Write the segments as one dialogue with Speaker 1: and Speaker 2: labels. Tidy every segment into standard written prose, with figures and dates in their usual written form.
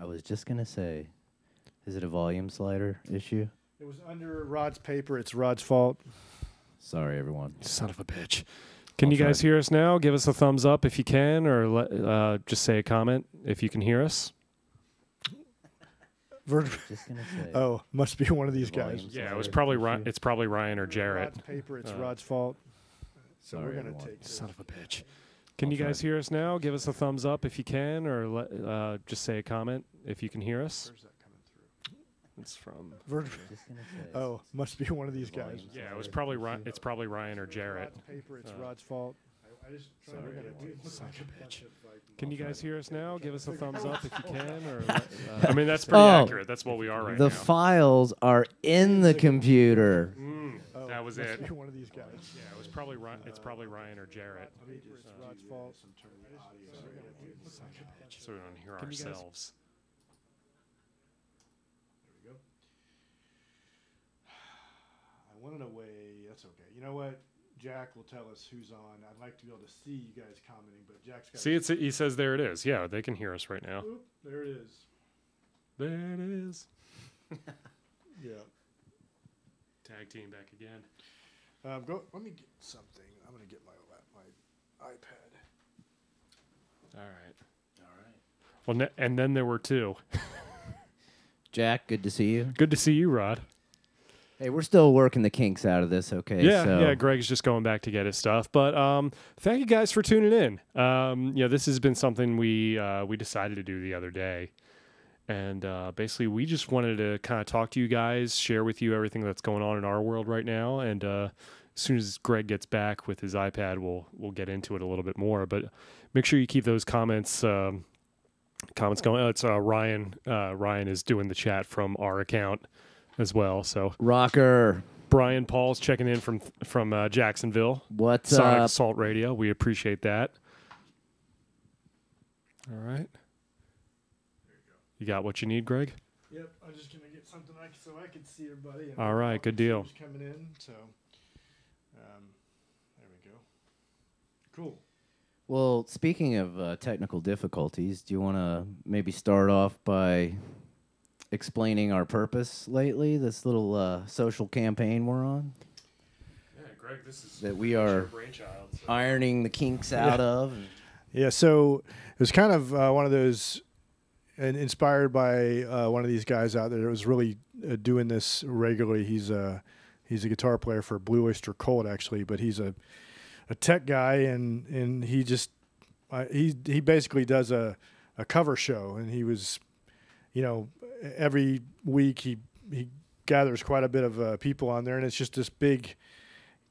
Speaker 1: I was just going to say, is it a volume slider issue?
Speaker 2: It was under Rod's paper. It's Rod's fault.
Speaker 1: Sorry, everyone.
Speaker 3: Son of a bitch. Can you guys hear us now? Give us a thumbs up if you can, or just say a comment if you can hear us.
Speaker 1: Just gonna say.
Speaker 2: Oh, must be one of these guys.
Speaker 3: Yeah, it was probably Ryan. It's probably Ryan or Jarrett.
Speaker 2: Rod's paper. It's Rod's fault. So
Speaker 1: Sorry,
Speaker 2: we're gonna
Speaker 1: everyone.
Speaker 2: take this.
Speaker 3: Son of a bitch. Can you guys hear us now? Give us a thumbs up if you can, or just say a comment if you can hear us.
Speaker 2: Where's that coming through?
Speaker 3: It's from.
Speaker 1: Just gonna say.
Speaker 2: Oh, must be one of these guys.
Speaker 3: Yeah, it was probably Ryan. It's probably Ryan or Jarrett.
Speaker 2: Rod's paper. It's Rod's fault.
Speaker 3: Son of a bitch. Can you guys hear us now? Give us a thumbs up if you can, or I mean that's pretty accurate. That's what we are right now.
Speaker 1: The files are in the computer.
Speaker 3: That was it.
Speaker 2: Must be one of these guys.
Speaker 3: Yeah, it was probably Ryan. It's probably Ryan or Jarrett.
Speaker 2: It's Rod's fault.
Speaker 3: So we don't hear ourselves.
Speaker 2: There we go. I wanted a way. That's okay. You know what? Jack will tell us who's on. I'd like to be able to see you guys commenting, but Jack's got.
Speaker 3: See, he says there it is. Yeah, they can hear us right now.
Speaker 2: Oop, there it is.
Speaker 3: There it is.
Speaker 2: Yeah.
Speaker 3: Tag team back again.
Speaker 2: Go. Let me get something. I'm gonna get my iPad.
Speaker 3: All right. Well, and then there were two.
Speaker 1: Jack, good to see you.
Speaker 3: Good to see you, Rod.
Speaker 1: Hey, we're still working the kinks out of this, okay?
Speaker 3: Yeah,
Speaker 1: so.
Speaker 3: yeah. Greg's just going back to get his stuff, but thank you guys for tuning in. This has been something we decided to do the other day, and basically we just wanted to kind of talk to you guys, share with you everything that's going on in our world right now, and as soon as Greg gets back with his iPad, we'll get into it a little bit more. But make sure you keep those comments going. Oh, it's Ryan. Ryan is doing the chat from our account as well. So
Speaker 1: Rocker.
Speaker 3: Brian Paul's checking in from Jacksonville.
Speaker 1: What's
Speaker 3: Sonic
Speaker 1: up?
Speaker 3: Assault Radio. We appreciate that. All right. There you go. You got what you need, Greg?
Speaker 2: Yep. I'm just gonna get something so I can see everybody. And
Speaker 3: All right. Good deal.
Speaker 2: who's coming in. So, there we go. Cool.
Speaker 1: Well, speaking of technical difficulties, do you want to maybe start off by explaining our purpose lately, this little social campaign we're on?
Speaker 3: Yeah, Greg, this is
Speaker 1: that we are
Speaker 3: brainchild, so.
Speaker 1: ironing the kinks out of.
Speaker 2: Yeah, so it was kind of one of those, and inspired by one of these guys out there that was really doing this regularly. He's a guitar player for Blue Oyster Cult, actually, but he's a tech guy, and he just he basically does a cover show, and he was, every week he gathers quite a bit of people on there, and it's just this big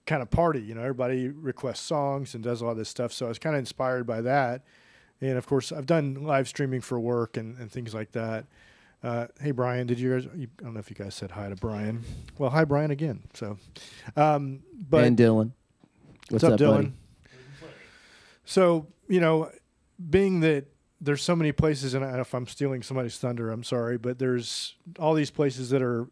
Speaker 2: kind of party. Everybody requests songs and does all this stuff. So I was kind of inspired by that, and of course I've done live streaming for work and things like that. Hey Brian, I don't know if you guys said hi to Brian. Well, hi Brian again. So, but
Speaker 1: And Dylan. What's up,
Speaker 2: Dylan?
Speaker 1: buddy?
Speaker 2: So, being that there's so many places, and if I'm stealing somebody's thunder, I'm sorry, but there's all these places that are,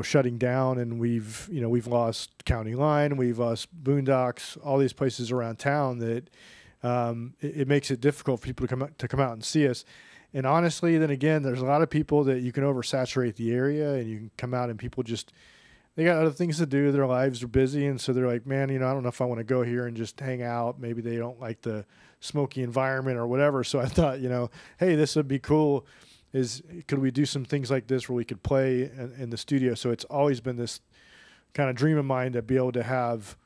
Speaker 2: shutting down, and we've lost County Line, we've lost Boondocks, all these places around town that it makes it difficult for people to come out and see us. And honestly, then again, there's a lot of people that you can oversaturate the area, and you can come out and people they got other things to do. Their lives are busy. And so they're like, man, I don't know if I want to go here and just hang out. Maybe they don't like the smoky environment or whatever. So I thought, hey, this would be cool. Could we do some things like this where we could play in the studio? So it's always been this kind of dream of mine to be able to have,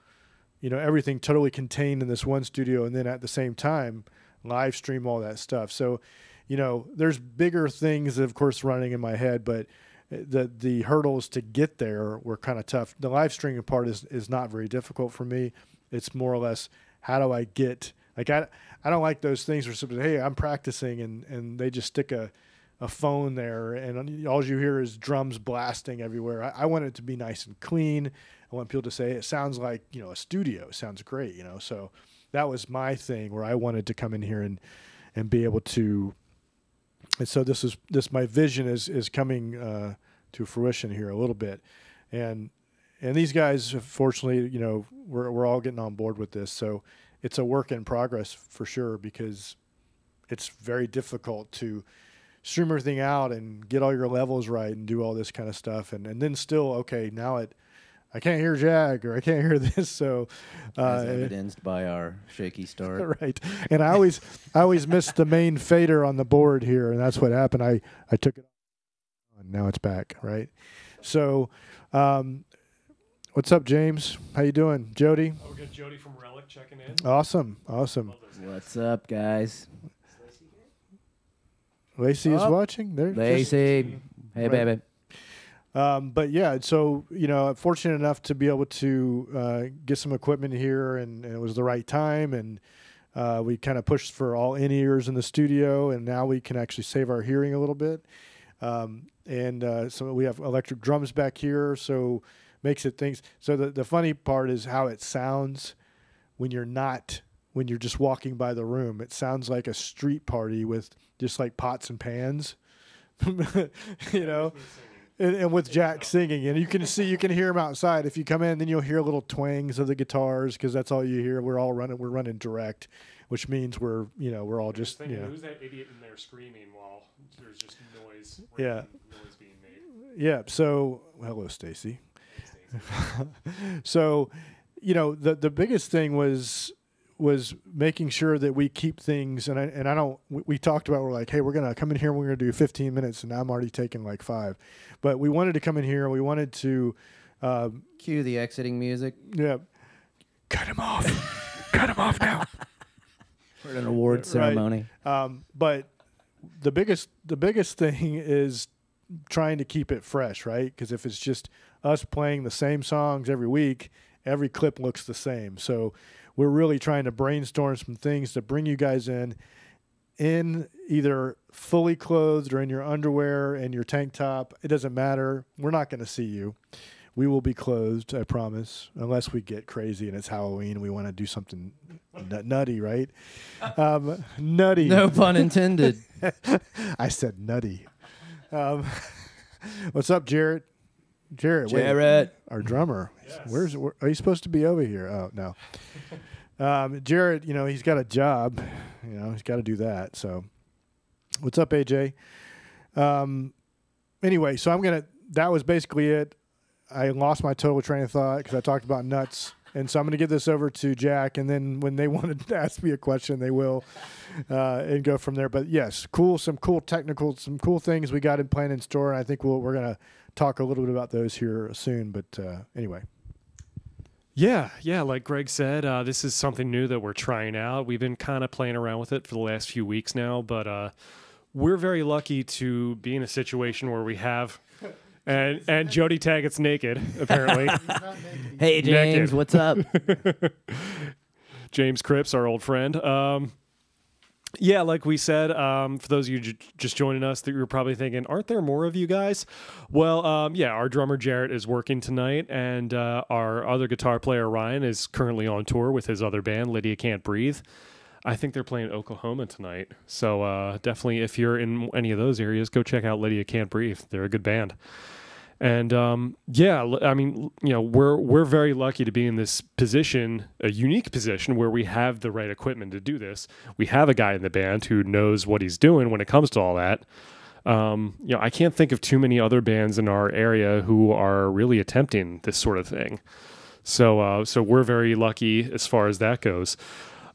Speaker 2: everything totally contained in this one studio. And then at the same time, live stream all that stuff. So, there's bigger things, of course, running in my head, but the hurdles to get there were kind of tough. The live streaming part is not very difficult for me. It's more or less, how do I get, like, I don't like those things where somebody, hey, I'm practicing, and they just stick a phone there and all you hear is drums blasting everywhere. I want it to be nice and clean. I want people to say, it sounds like, a studio. It sounds great, So that was my thing where I wanted to come in here and be able to. And so my vision is coming to fruition here a little bit, and these guys, fortunately, we're all getting on board with this. So it's a work in progress for sure, because it's very difficult to stream everything out and get all your levels right and do all this kind of stuff. And then still, okay, now I can't hear Jack or I can't hear this. So,
Speaker 1: as evidenced by our shaky start.
Speaker 2: Right. And I always missed the main fader on the board here. And that's what happened. I took it off and now it's back. Right. So, what's up, James? How you doing? Jody?
Speaker 3: Oh, we got Jody from Relic checking in.
Speaker 2: Awesome.
Speaker 1: What's up, guys?
Speaker 2: Lacey is watching. There,
Speaker 1: Lacey. Hey, baby.
Speaker 2: But yeah, so, fortunate enough to be able to get some equipment here, and it was the right time, and we kind of pushed for all in-ears in the studio, and now we can actually save our hearing a little bit. So we have electric drums back here, so makes it things. So the funny part is how it sounds when you're just walking by the room. It sounds like a street party with just like pots and pans, And with Jack singing, and you can hear him outside. If you come in, then you'll hear little twangs of the guitars because that's all you hear. We're running direct, which means we're all just
Speaker 3: Who's that idiot in there screaming while there's just noise?
Speaker 2: Yeah,
Speaker 3: noise being made.
Speaker 2: Yeah. So hello, Stacy. So, the biggest thing was making sure that we keep things, we talked about, we're like, hey, we're going to come in here and we're going to do 15 minutes, and I'm already taking like 5. But we wanted to come in here and we wanted to
Speaker 1: cue the exiting music.
Speaker 2: Yeah. Cut him off. Cut him off now.
Speaker 1: For an award ceremony.
Speaker 2: But the biggest thing is trying to keep it fresh, right? Because if it's just us playing the same songs every week, every clip looks the same. So we're really trying to brainstorm some things to bring you guys in either fully clothed or in your underwear and your tank top. It doesn't matter. We're not going to see you. We will be clothed, I promise, unless we get crazy and it's Halloween and we want to do something nutty, right? Nutty.
Speaker 1: No pun intended.
Speaker 2: I said nutty. What's up, Jarrett? Jarrett, our drummer. Yes. Are you supposed to be over here? Oh, no. Jarrett, he's got a job. He's got to do that. So, what's up, AJ? Anyway, so that was basically it. I lost my total train of thought because I talked about nuts. And so I'm going to give this over to Jack, and then when they want to ask me a question, they will, and go from there. But yes, some cool things we got in plan in store, and I think we're going to talk a little bit about those here soon. But anyway.
Speaker 3: Yeah, like Greg said, this is something new that we're trying out. We've been kind of playing around with it for the last few weeks now, but we're very lucky to be in a situation where we have... And Jody Taggart's naked, apparently.
Speaker 1: Hey, James, what's up?
Speaker 3: James Cripps, our old friend. Yeah, like we said, for those of you just joining us, that you're probably thinking, aren't there more of you guys? Well, yeah, our drummer Jarrett is working tonight, and our other guitar player Ryan is currently on tour with his other band, Lydia Can't Breathe. I think they're playing Oklahoma tonight. So definitely, if you're in any of those areas, go check out Lydia Can't Breathe. They're a good band. And yeah, I mean, we're very lucky to be in this position, a unique position where we have the right equipment to do this. We have a guy in the band who knows what he's doing when it comes to all that. I can't think of too many other bands in our area who are really attempting this sort of thing. So we're very lucky as far as that goes.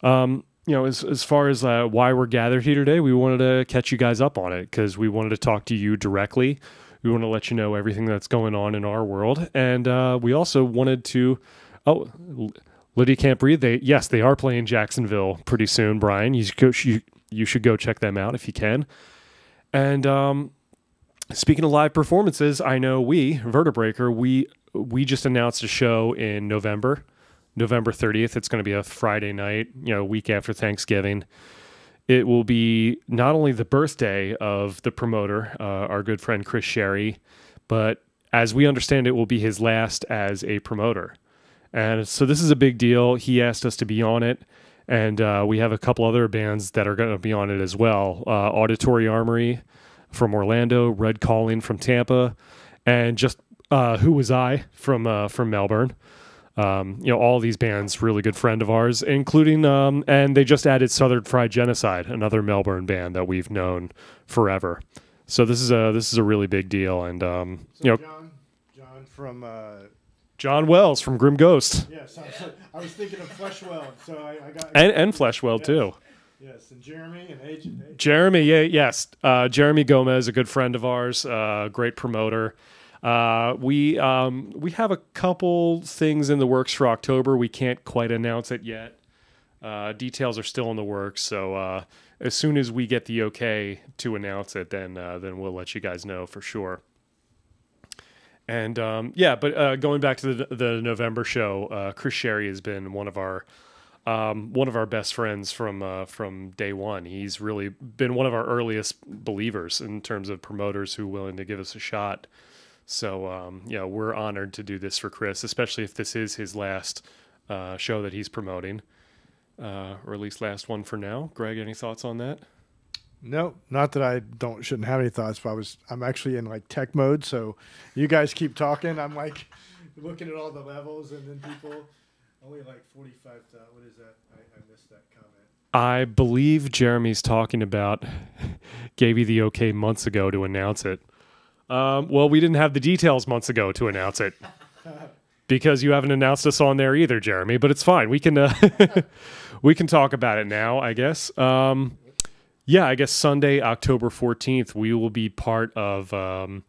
Speaker 3: As far as why we're gathered here today, we wanted to catch you guys up on it because we wanted to talk to you directly. We want to let you know everything that's going on in our world. And we also wanted to... Oh, Lydia Can't Breathe. They are playing Jacksonville pretty soon, Brian. You should go check them out if you can. And speaking of live performances, I know Vertebreaker, we just announced a show in November 30th. It's going to be a Friday night, week after Thanksgiving. It will be not only the birthday of the promoter, our good friend Chris Sherry, but as we understand it, will be his last as a promoter. And so this is a big deal. He asked us to be on it, and we have a couple other bands that are going to be on it as well. Auditory Armory from Orlando, Red Calling from Tampa, and just Who Was I from Melbourne. All these bands, really good friend of ours, including, and they just added Southern Fried Genocide, another Melbourne band that we've known forever. So this is a really big deal, and
Speaker 2: John from
Speaker 3: John Wells from Grim Ghost.
Speaker 2: yes, I was thinking of Fleshwell, so I got
Speaker 3: And Fleshwell too.
Speaker 2: Yes, and Jeremy and AJ.
Speaker 3: Jeremy, yes. Jeremy Gomez, a good friend of ours, great promoter. We have a couple things in the works for October. We can't quite announce it yet. Details are still in the works, so as soon as we get the okay to announce it, then we'll let you guys know for sure. And but going back to the November show, Chris Sherry has been one of our best friends from day one. He's really been one of our earliest believers in terms of promoters who are willing to give us a shot. So we're honored to do this for Chris, especially if this is his last show that he's promoting, or at least last one for now. Greg, any thoughts on that?
Speaker 2: No, not that I shouldn't have any thoughts, but I'm actually in like tech mode. So you guys keep talking. I'm like looking at all the levels, and then people only like 45. What is that? I missed that comment.
Speaker 3: I believe Jeremy's talking about gave you the okay months ago to announce it. Well, we didn't have the details months ago to announce it because you haven't announced us on there either, Jeremy. But it's fine. We can we can talk about it now, I guess. I guess Sunday, October 14th, we will be part of an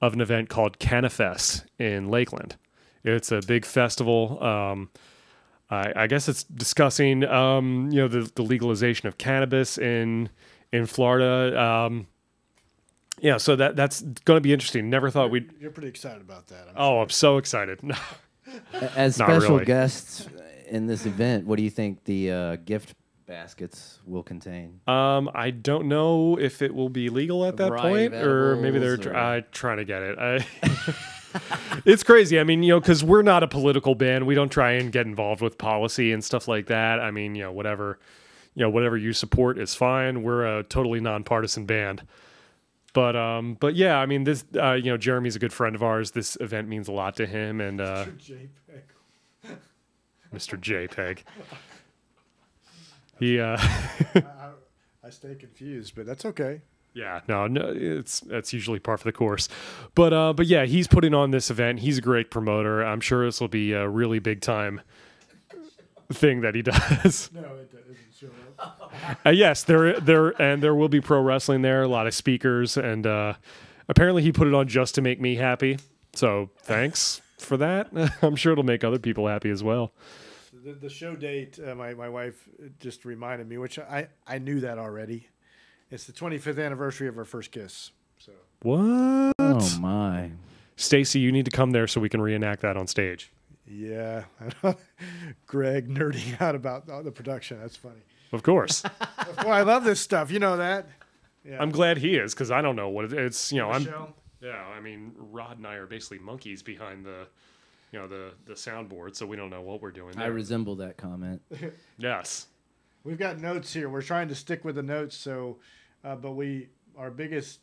Speaker 3: event called Canifest in Lakeland. It's a big festival. I guess it's discussing the legalization of cannabis in Florida. So that's going to be interesting. Never thought we'd.
Speaker 2: You're pretty excited about that.
Speaker 3: I'm so excited.
Speaker 1: As
Speaker 3: Not
Speaker 1: special
Speaker 3: really.
Speaker 1: guests in this event, what do you think the gift baskets will contain?
Speaker 3: I don't know if it will be legal at that
Speaker 1: variety
Speaker 3: point,
Speaker 1: of
Speaker 3: or maybe they're
Speaker 1: edibles,
Speaker 3: trying to get it. It's crazy. I mean, because we're not a political band, we don't try and get involved with policy and stuff like that. I mean, whatever you support is fine. We're a totally nonpartisan band. But yeah, I mean, this, Jeremy's a good friend of ours. This event means a lot to him, and Mr. JPEG. He,
Speaker 2: I stay confused, but that's okay.
Speaker 3: Yeah, no, that's usually par for the course. But yeah, he's putting on this event. He's a great promoter. I'm sure this will be a really big time thing that he does.
Speaker 2: No, it doesn't show up.
Speaker 3: Yes, there will be pro wrestling there. A lot of speakers, and apparently he put it on just to make me happy. So thanks for that. I'm sure it'll make other people happy as well.
Speaker 2: The show date, my wife just reminded me, which I knew that already. It's the 25th anniversary of our first kiss. So
Speaker 3: What?
Speaker 1: Oh my!
Speaker 3: Stacy, you need to come there so we can reenact that on stage.
Speaker 2: yeah, Greg nerding out about the production. That's funny.
Speaker 3: Of course.
Speaker 2: Well, I love this stuff. You know that. Yeah.
Speaker 3: I'm glad he is, because I don't know what it's.
Speaker 2: Show.
Speaker 3: Yeah, I mean, Rod and I are basically monkeys behind the soundboard, so we don't know what we're doing there.
Speaker 1: I resemble that comment.
Speaker 3: Yes.
Speaker 2: We've got notes here. We're trying to stick with the notes. So, but our biggest.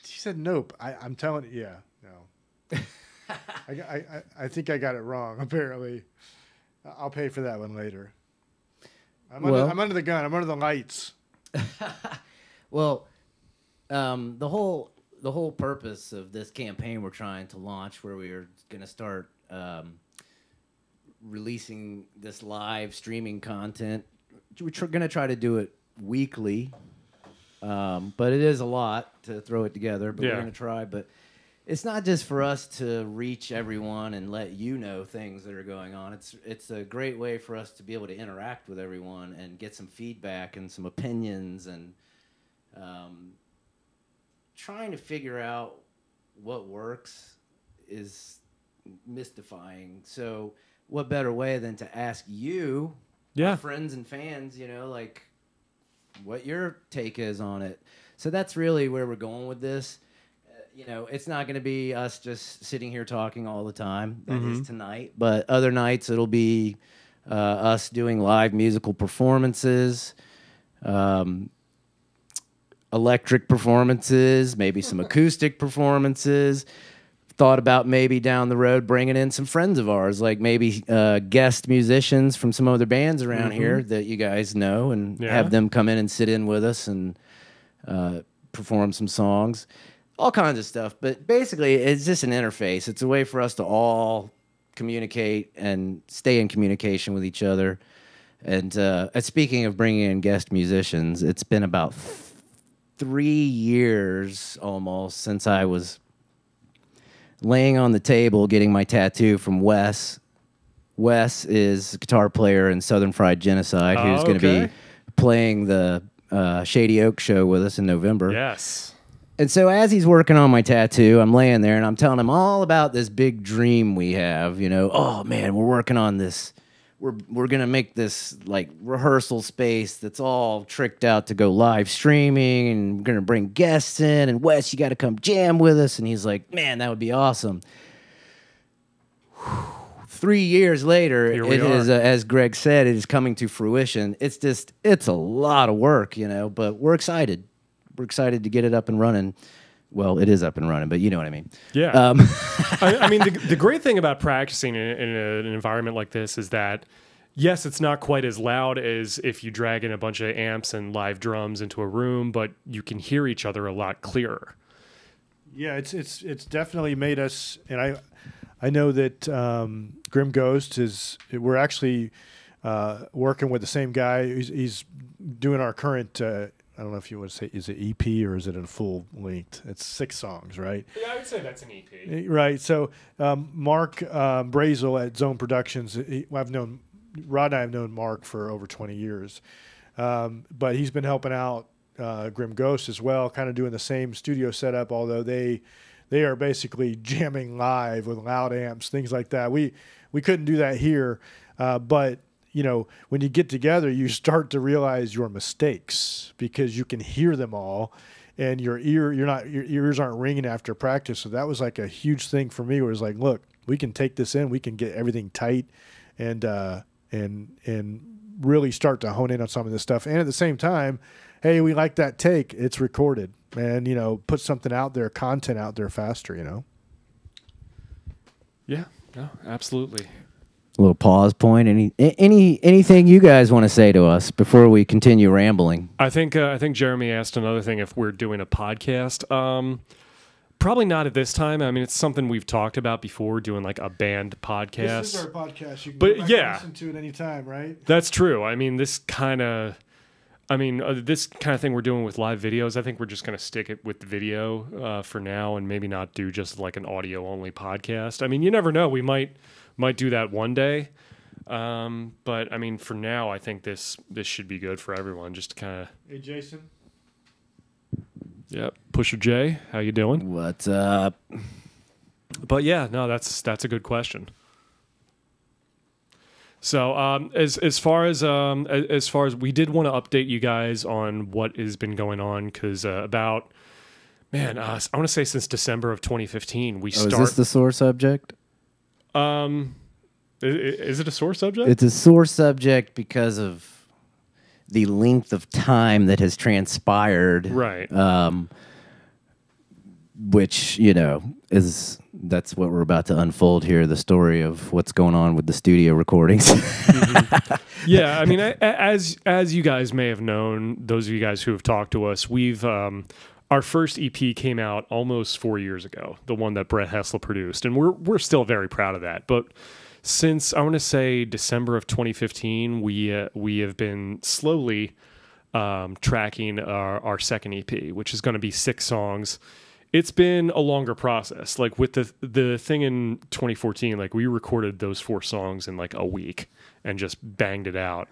Speaker 2: She said nope. I'm telling you, yeah, no. I think I got it wrong. Apparently, I'll pay for that one later. I'm under the gun. I'm under the lights.
Speaker 1: Well, the whole purpose of this campaign we're trying to launch, where we are going to start releasing this live streaming content, we're going to try to do it weekly, but it is a lot to throw it together. But we're going to try. But it's not just for us to reach everyone and let you know things that are going on. It's a great way for us to be able to interact with everyone and get some feedback and some opinions, and trying to figure out what works is mystifying. So what better way than to ask you, our friends and fans, like what your take is on it. So that's really where we're going with this. It's not going to be us just sitting here talking all the time. That is tonight. But other nights it'll be us doing live musical performances, electric performances, maybe some acoustic performances, thought about maybe down the road bringing in some friends of ours, like maybe guest musicians from some other bands around here that you guys know, and have them come in and sit in with us and perform some songs, all kinds of stuff. But basically, it's just an interface. It's a way for us to all communicate and stay in communication with each other. And speaking of bringing in guest musicians, it's been about 3 years almost since I was laying on the table getting my tattoo from Wes. Wes is a guitar player in Southern Fried Genocide, who's going to be playing the Shady Oak show with us in November.
Speaker 3: Yes.
Speaker 1: And so as he's working on my tattoo, I'm laying there and I'm telling him all about this big dream we have. You know, oh man, we're working on this. We're gonna make this like rehearsal space that's all tricked out to go live streaming, and we're gonna bring guests in. And Wes, you got to come jam with us. And he's like, man, that would be awesome. 3 years later, it is, as Greg said, it is coming to fruition. It's a lot of work, you know, but we're excited. We're excited to get it up and running. Well, it is up and running, but you know what I mean.
Speaker 3: Yeah. I mean, the great thing about practicing in an environment like this is that, yes, it's not quite as loud as if you drag in a bunch of amps and live drums into a room, but you can hear each other a lot clearer.
Speaker 2: Yeah, it's definitely made us, and I know that Grim Ghost we're actually working with the same guy. He's doing our current. I don't know if you would say, is it EP or is it a full length? It's 6 songs, right?
Speaker 3: Yeah, I would say that's an EP.
Speaker 2: Right. So Mark Brazel at Zone Productions, Rod and I have known Mark for over 20 years. But he's been helping out Grim Ghost as well, kind of doing the same studio setup, although they are basically jamming live with loud amps, things like that. We couldn't do that here, but you know, when you get together, you start to realize your mistakes because you can hear them all, and your ears aren't ringing after practice. So that was like a huge thing for me. Where it was like, look, we can take this in, we can get everything tight, and really start to hone in on some of this stuff. And at the same time, hey, we like that take. It's recorded, and you know, put something out there, content out there faster. You know.
Speaker 3: Yeah. No. Absolutely.
Speaker 1: A little pause point. Anything you guys want to say to us before we continue rambling?
Speaker 3: I think Jeremy asked another thing if we're doing a podcast. Probably not at this time. I mean, it's something we've talked about before, doing like a band podcast.
Speaker 2: This is our podcast. You can
Speaker 3: go
Speaker 2: back and listen to it anytime, right?
Speaker 3: That's true. I mean, this kind of thing we're doing with live videos, I think we're just going to stick it with the video for now, and maybe not do just like an audio only podcast. I mean, you never know. We might do that one day. But I mean, for now, I think this should be good for everyone. Just to kind of.
Speaker 2: Hey, Jason.
Speaker 3: Yep. Pusher J, how you doing?
Speaker 1: What's up?
Speaker 3: But yeah, no, that's a good question. So as far as we did want to update you guys on what has been going on, because I want to say since December of 2015 we start.
Speaker 1: Is this the sore subject?
Speaker 3: Is it a sore subject?
Speaker 1: It's a sore subject because of the length of time that has transpired,
Speaker 3: right?
Speaker 1: Which, you know, that's what we're about to unfold here, the story of what's going on with the studio recordings.
Speaker 3: Mm-hmm. Yeah, I mean, as you guys may have known, those of you guys who have talked to us, we've our first EP came out almost 4 years ago, the one that Brett Hessler produced, and we're still very proud of that. But since I want to say December of 2015, we have been slowly tracking our second EP, which is going to be 6 songs. It's been a longer process. Like with the thing in 2014, like we recorded those 4 songs in like a week and just banged it out.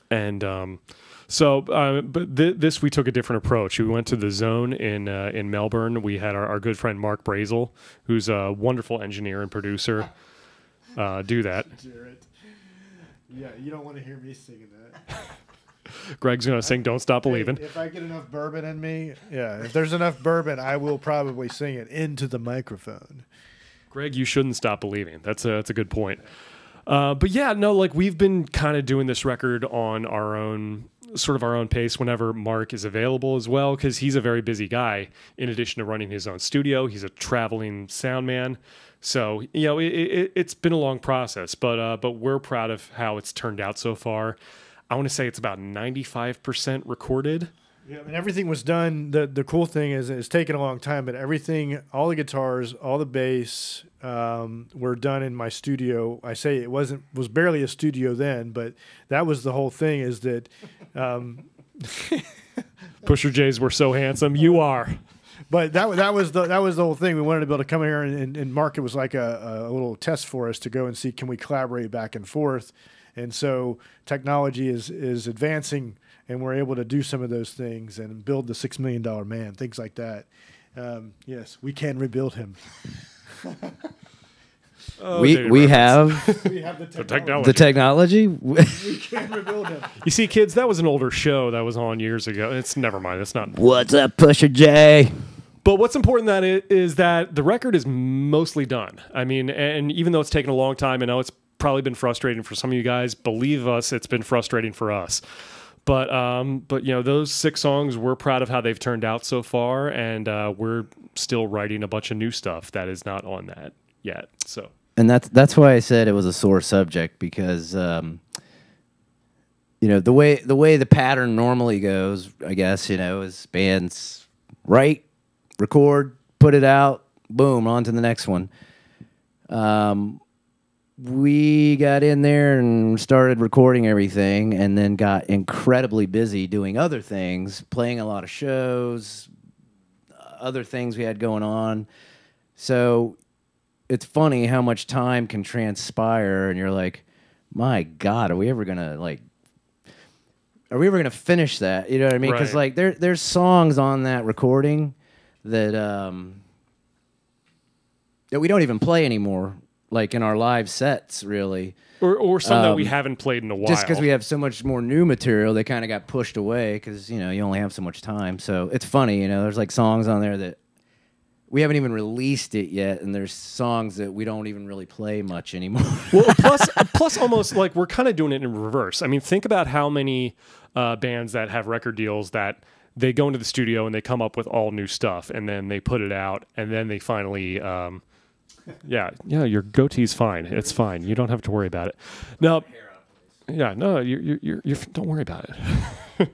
Speaker 3: And but this we took a different approach. We went to the Zone in Melbourne. We had our good friend Mark Brazel, who's a wonderful engineer and producer, do that.
Speaker 2: Jared. Yeah, you don't want to hear me singing that.
Speaker 3: Greg's going to sing Don't Stop Believing.
Speaker 2: If I get enough bourbon in me, if there's enough bourbon, I will probably sing it into the microphone.
Speaker 3: Greg, you shouldn't stop believing. That's a good point. But yeah, no, like we've been kind of doing this record on our own sort of our own pace whenever Mark is available as well, because he's a very busy guy. In addition to running his own studio, he's a traveling sound man. So, you know, it's been a long process, but we're proud of how it's turned out so far. I want to say it's about 95% recorded.
Speaker 2: Yeah, I mean, everything was done. The cool thing is it's taken a long time, but everything, all the guitars, all the bass, were done in my studio. I say it was barely a studio then, but that was the whole thing. Is that
Speaker 3: Pusher Jays were so handsome. You are.
Speaker 2: But that was the whole thing. We wanted to be able to come here and Mark, it was like a little test for us to go and see, can we collaborate back and forth. And so technology is advancing, and we're able to do some of those things and build the $6 Million Man, things like that. Yes, we can rebuild him.
Speaker 1: Oh, we have
Speaker 3: the
Speaker 1: technology.
Speaker 2: We can rebuild him.
Speaker 3: You see, kids, that was an older show that was on years ago. It's never mind. It's not.
Speaker 1: What's up, Pusher J?
Speaker 3: But what's important that is that the record is mostly done. I mean, and even though it's taken a long time, I know it's probably been frustrating for some of you guys. Believe us, it's been frustrating for us. But you know, those 6 songs, we're proud of how they've turned out so far, and we're still writing a bunch of new stuff that is not on that yet. So,
Speaker 1: and that's why I said it was a sore subject, because you know, the way the pattern normally goes, I guess, you know, is bands write, record, put it out, boom, on to the next one. We got in there and started recording everything, and then got incredibly busy doing other things, playing a lot of shows, other things we had going on. So it's funny how much time can transpire, and you're like, my God, are we ever gonna finish that? You know what I mean? Because like there's songs on that recording that that we don't even play anymore, like in our live sets, really.
Speaker 3: Or some that we haven't played in a while.
Speaker 1: Just because we have so much more new material, they kind of got pushed away because, you know, you only have so much time. So it's funny, you know, there's like songs on there that we haven't even released it yet, and there's songs that we don't even really play much anymore.
Speaker 3: Well, plus almost like we're kind of doing it in reverse. I mean, think about how many bands that have record deals that they go into the studio and they come up with all new stuff, and then they put it out, and then they finally... Yeah, your goatee's fine. It's fine. You don't have to worry about it. No, yeah, no, you're don't worry about it.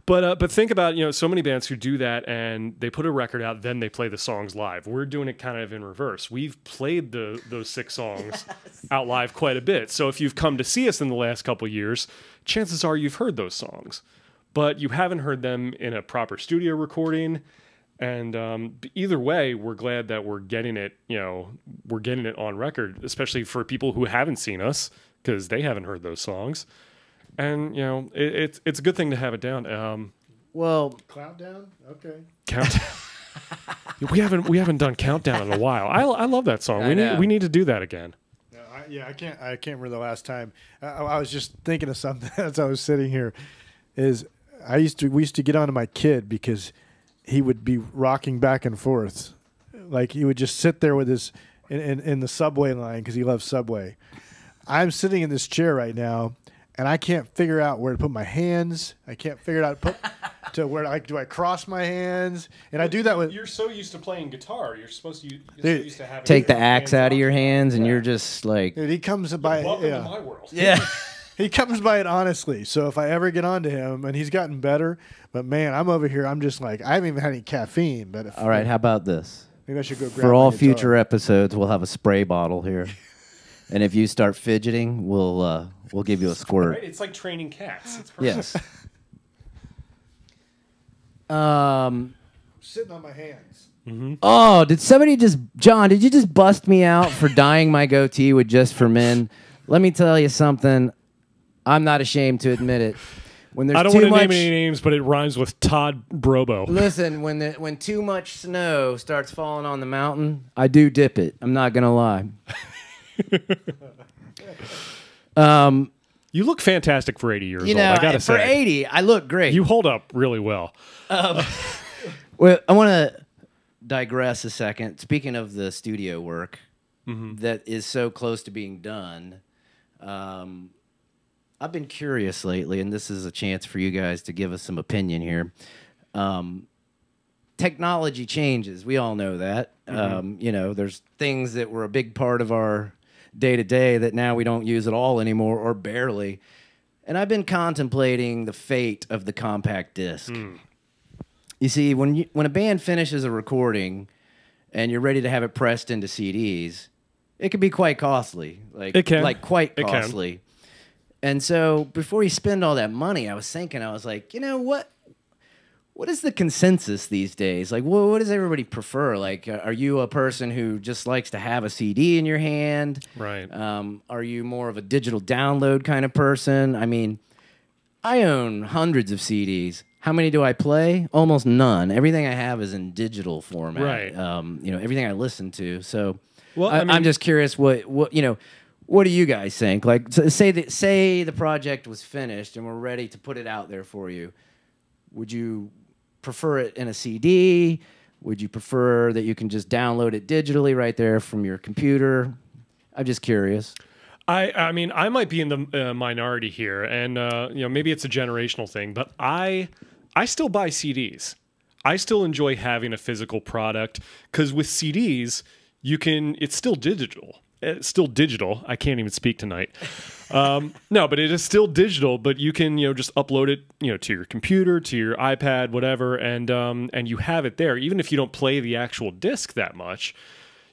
Speaker 3: But think about, you know, so many bands who do that, and they put a record out, then they play the songs live. We're doing it kind of in reverse. We've played those 6 songs out live quite a bit. So if you've come to see us in the last couple of years, chances are you've heard those songs, but you haven't heard them in a proper studio recording. And either way, we're glad that we're getting it, you know, we're getting it on record, especially for people who haven't seen us, because they haven't heard those songs. And, you know, it's a good thing to have it down.
Speaker 2: Well, Countdown? Okay.
Speaker 3: Countdown. we haven't done Countdown in a while. I love that song. We need to do that again.
Speaker 2: I can't remember the last time. I was just thinking of something as I was sitting here. We used to get onto my kid because he would be rocking back and forth. Like he would just sit there with his in the subway line because he loves Subway. I'm sitting in this chair right now, and I can't figure out where to put my hands. I can't figure out to where do I cross my hands? And I do that with.
Speaker 3: You're so used to playing guitar. You're supposed to.
Speaker 1: Take the axe out of your hands, and you're just like.
Speaker 2: Dude, he comes by.
Speaker 3: Welcome to my world.
Speaker 1: Yeah.
Speaker 2: He comes by it honestly. So if I ever get onto him, and he's gotten better, but man, I'm over here. I'm just like, I haven't even had any caffeine. But
Speaker 1: all right, how about this?
Speaker 2: Maybe I should go grab
Speaker 1: for all
Speaker 2: my
Speaker 1: future
Speaker 2: guitar.
Speaker 1: episodes. We'll have a spray bottle here, and if you start fidgeting, we'll give you a squirt.
Speaker 3: Right? It's like training cats. It's perfect.
Speaker 1: Yes.
Speaker 2: Sitting on my hands.
Speaker 3: Mm-hmm.
Speaker 1: Oh, John? Did you just bust me out for dyeing my goatee with Just for Men? Let me tell you something. I'm not ashamed to admit it. When there's
Speaker 3: I don't want to name any names, but it rhymes with Todd Brobo.
Speaker 1: Listen, when too much snow starts falling on the mountain, I do dip it. I'm not gonna lie.
Speaker 3: You look fantastic for 80 years old.
Speaker 1: Know,
Speaker 3: I gotta say,
Speaker 1: for 80, I look great.
Speaker 3: You hold up really well.
Speaker 1: Well, I want to digress a second. Speaking of the studio work that is so close to being done, I've been curious lately, and this is a chance for you guys to give us some opinion here. Technology changes. We all know that. You know, there's things that were a big part of our day-to-day that now we don't use at all anymore, or barely. And I've been contemplating the fate of the compact disc. You see, when a band finishes a recording and you're ready to have it pressed into CDs, it can be quite costly. Quite costly. And so before you spend all that money, I was thinking, I was like, you know, what is the consensus these days? Like, what does everybody prefer? Like, are you a person who just likes to have a CD in your hand?
Speaker 3: Right.
Speaker 1: Are you more of a digital download kind of person? I mean, I own hundreds of CDs. How many do I play? Almost none. Everything I have is in digital format.
Speaker 3: Right.
Speaker 1: You know, everything I listen to. So,
Speaker 3: well,
Speaker 1: I'm just curious what you know. What do you guys think? Like, say the project was finished and we're ready to put it out there for you. Would you prefer it in a CD? Would you prefer that you can just download it digitally right there from your computer? I'm just curious.
Speaker 3: I mean, I might be in the minority here, and you know, maybe it's a generational thing, but I still buy CDs. I still enjoy having a physical product because with CDs, it's still digital. It's still digital. I can't even speak tonight. No, but it is still digital. But you can, you know, just upload it, you know, to your computer, to your iPad, whatever, and you have it there. Even if you don't play the actual disc that much,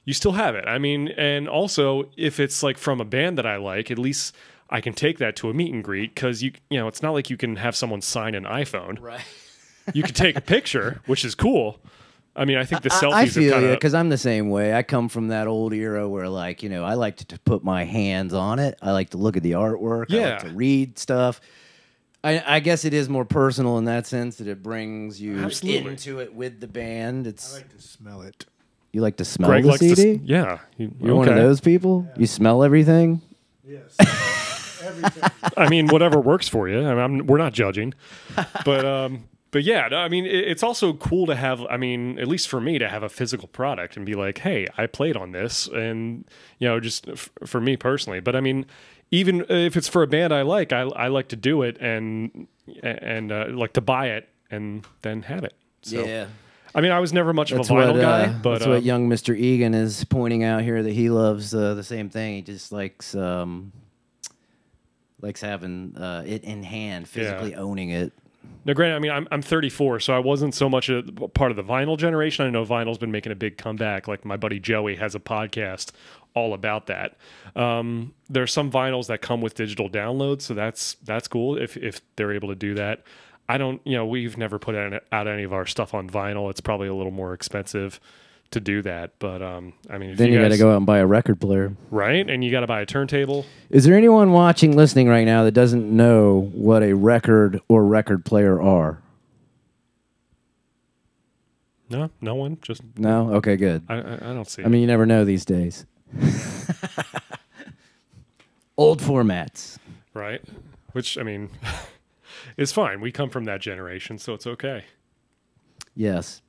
Speaker 3: you still have it. I mean, and also if it's like from a band that I like, at least I can take that to a meet and greet because you know, it's not like you can have someone sign an iPhone.
Speaker 1: Right.
Speaker 3: You can take a picture, which is cool. I mean, I think the selfies
Speaker 1: I feel
Speaker 3: have
Speaker 1: you because I'm the same way. I come from that old era where, like, you know, I like to put my hands on it. I like to look at the artwork.
Speaker 3: Yeah.
Speaker 1: I like to read stuff. I guess it is more personal in that sense that it brings you into it with the band.
Speaker 2: I like to smell it.
Speaker 1: You like to smell
Speaker 3: Greg
Speaker 1: the CD?
Speaker 3: Yeah.
Speaker 1: You're one of those people? Yeah. You smell everything?
Speaker 2: Yes. Everything.
Speaker 3: I mean, whatever works for you. I mean, we're not judging. But yeah, I mean, it's also cool to have, I mean, at least for me, to have a physical product and be like, hey, I played on this. And, you know, just for me personally. But I mean, even if it's for a band I like to do it and like to buy it and then have it. So,
Speaker 1: yeah.
Speaker 3: I mean, I was never much of a vinyl guy. But
Speaker 1: that's what young Mr. Egan is pointing out here, that he loves the same thing. He just likes having it in hand, physically owning it.
Speaker 3: Now, granted, I mean, I'm 34, so I wasn't so much a part of the vinyl generation. I know vinyl's been making a big comeback. Like my buddy Joey has a podcast all about that. There are some vinyls that come with digital downloads, so that's cool if they're able to do that. I don't, you know, we've never put out any of our stuff on vinyl. It's probably a little more expensive to do that, but I mean, if
Speaker 1: then you got to go out and buy a record player,
Speaker 3: right? And you got to buy a turntable.
Speaker 1: Is there anyone watching, listening right now that doesn't know what a record or record player are?
Speaker 3: No, no one. Just
Speaker 1: no. Okay, good.
Speaker 3: I don't see.
Speaker 1: I mean, you never know these days. Old formats,
Speaker 3: right? Which I mean, is fine. We come from that generation, so it's okay.
Speaker 1: Yes.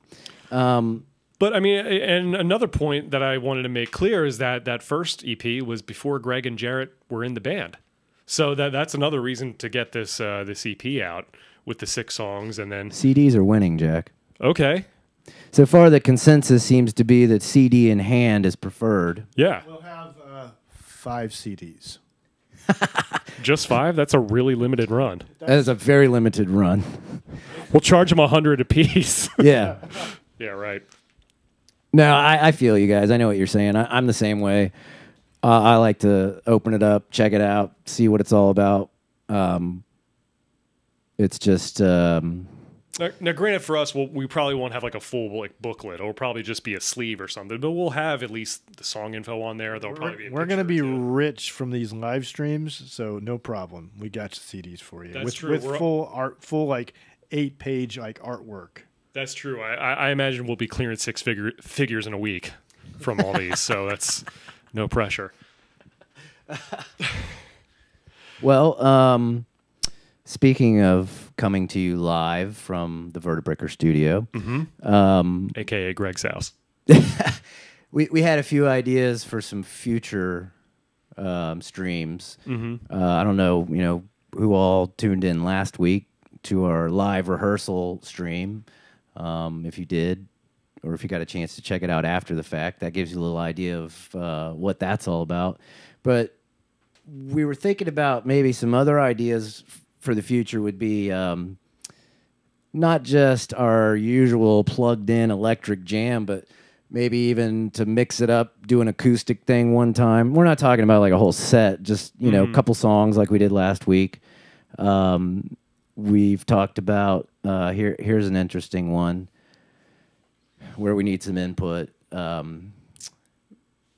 Speaker 3: But I mean, and another point that I wanted to make clear is that first EP was before Greg and Jarrett were in the band, so that's another reason to get this EP out with the 6 songs, and then
Speaker 1: CDs are winning, Jack.
Speaker 3: Okay.
Speaker 1: So far, the consensus seems to be that CD in hand is preferred.
Speaker 3: Yeah.
Speaker 2: We'll have 5 CDs.
Speaker 3: Just 5? That's a really limited run.
Speaker 1: That is a very limited run.
Speaker 3: We'll charge them $100 a piece.
Speaker 1: Yeah.
Speaker 3: Yeah. Right.
Speaker 1: No, I feel you guys. I know what you're saying. I'm the same way. I like to open it up, check it out, see what it's all about. It's just...
Speaker 3: Now, granted, for us, we probably won't have like a full like booklet. It'll probably just be a sleeve or something. But we'll have at least the song info on there.
Speaker 2: We're going to be rich from these live streams, so no problem. We got CDs for you.
Speaker 3: That's true.
Speaker 2: With full like 8-page like artwork.
Speaker 3: That's true. I imagine we'll be clearing 6 figures in a week from all these, so that's no pressure.
Speaker 1: Well, speaking of coming to you live from the Vertebreaker studio,
Speaker 3: AKA Greg's house,
Speaker 1: we had a few ideas for some future streams. I don't know, who all tuned in last week to our live rehearsal stream. If you did, or if you got a chance to check it out after the fact, that gives you a little idea of what that's all about. But we were thinking about maybe some other ideas for the future would be not just our usual plugged-in electric jam, but maybe even to mix it up, do an acoustic thing one time. We're not talking about like a whole set, just, you know, a couple songs like we did last week. We've talked about, here's an interesting one where we need some input.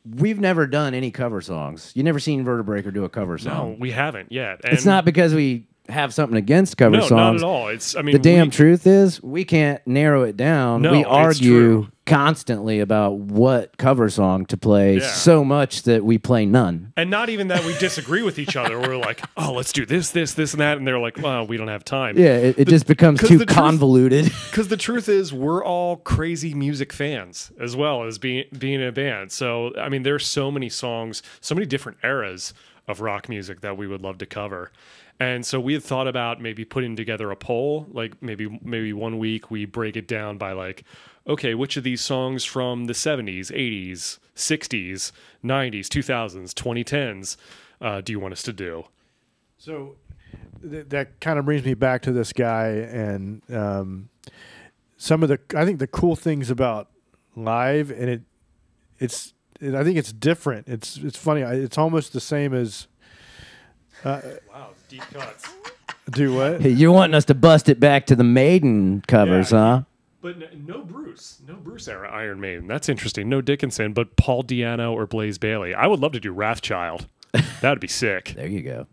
Speaker 1: We've never done any cover songs. You've never seen Vertebreaker do a cover song.
Speaker 3: No, we haven't yet.
Speaker 1: And it's not because we have something against cover songs.
Speaker 3: No, not at all. It's, I mean,
Speaker 1: the damn truth is we can't narrow it down.
Speaker 3: No,
Speaker 1: we argue constantly about what cover song to play so much that we play none.
Speaker 3: And not even that we disagree with each other. We're like, oh, let's do this, and that. And they're like, well, we don't have time.
Speaker 1: Yeah, it just becomes too convoluted.
Speaker 3: Because the truth is we're all crazy music fans as well as being in a band. So, I mean, there's so many songs, so many different eras of rock music that we would love to cover. And so we had thought about maybe putting together a poll, like maybe 1 week we break it down by like, okay, which of these songs from the 70s, 80s, 60s, 90s, 2000s, 2010s do you want us to do?
Speaker 2: So that kind of brings me back to this guy and some of I think the cool things about live, and I think it's different. It's funny. It's almost the same as.
Speaker 3: Wow, deep cuts.
Speaker 2: Do what?
Speaker 1: Hey, you're wanting us to bust it back to the Maiden covers, huh?
Speaker 3: But no Bruce era Iron Maiden. That's interesting. No Dickinson, but Paul Di'Anno or Blaze Bayley. I would love to do Wrathchild. That would be sick.
Speaker 1: There you go.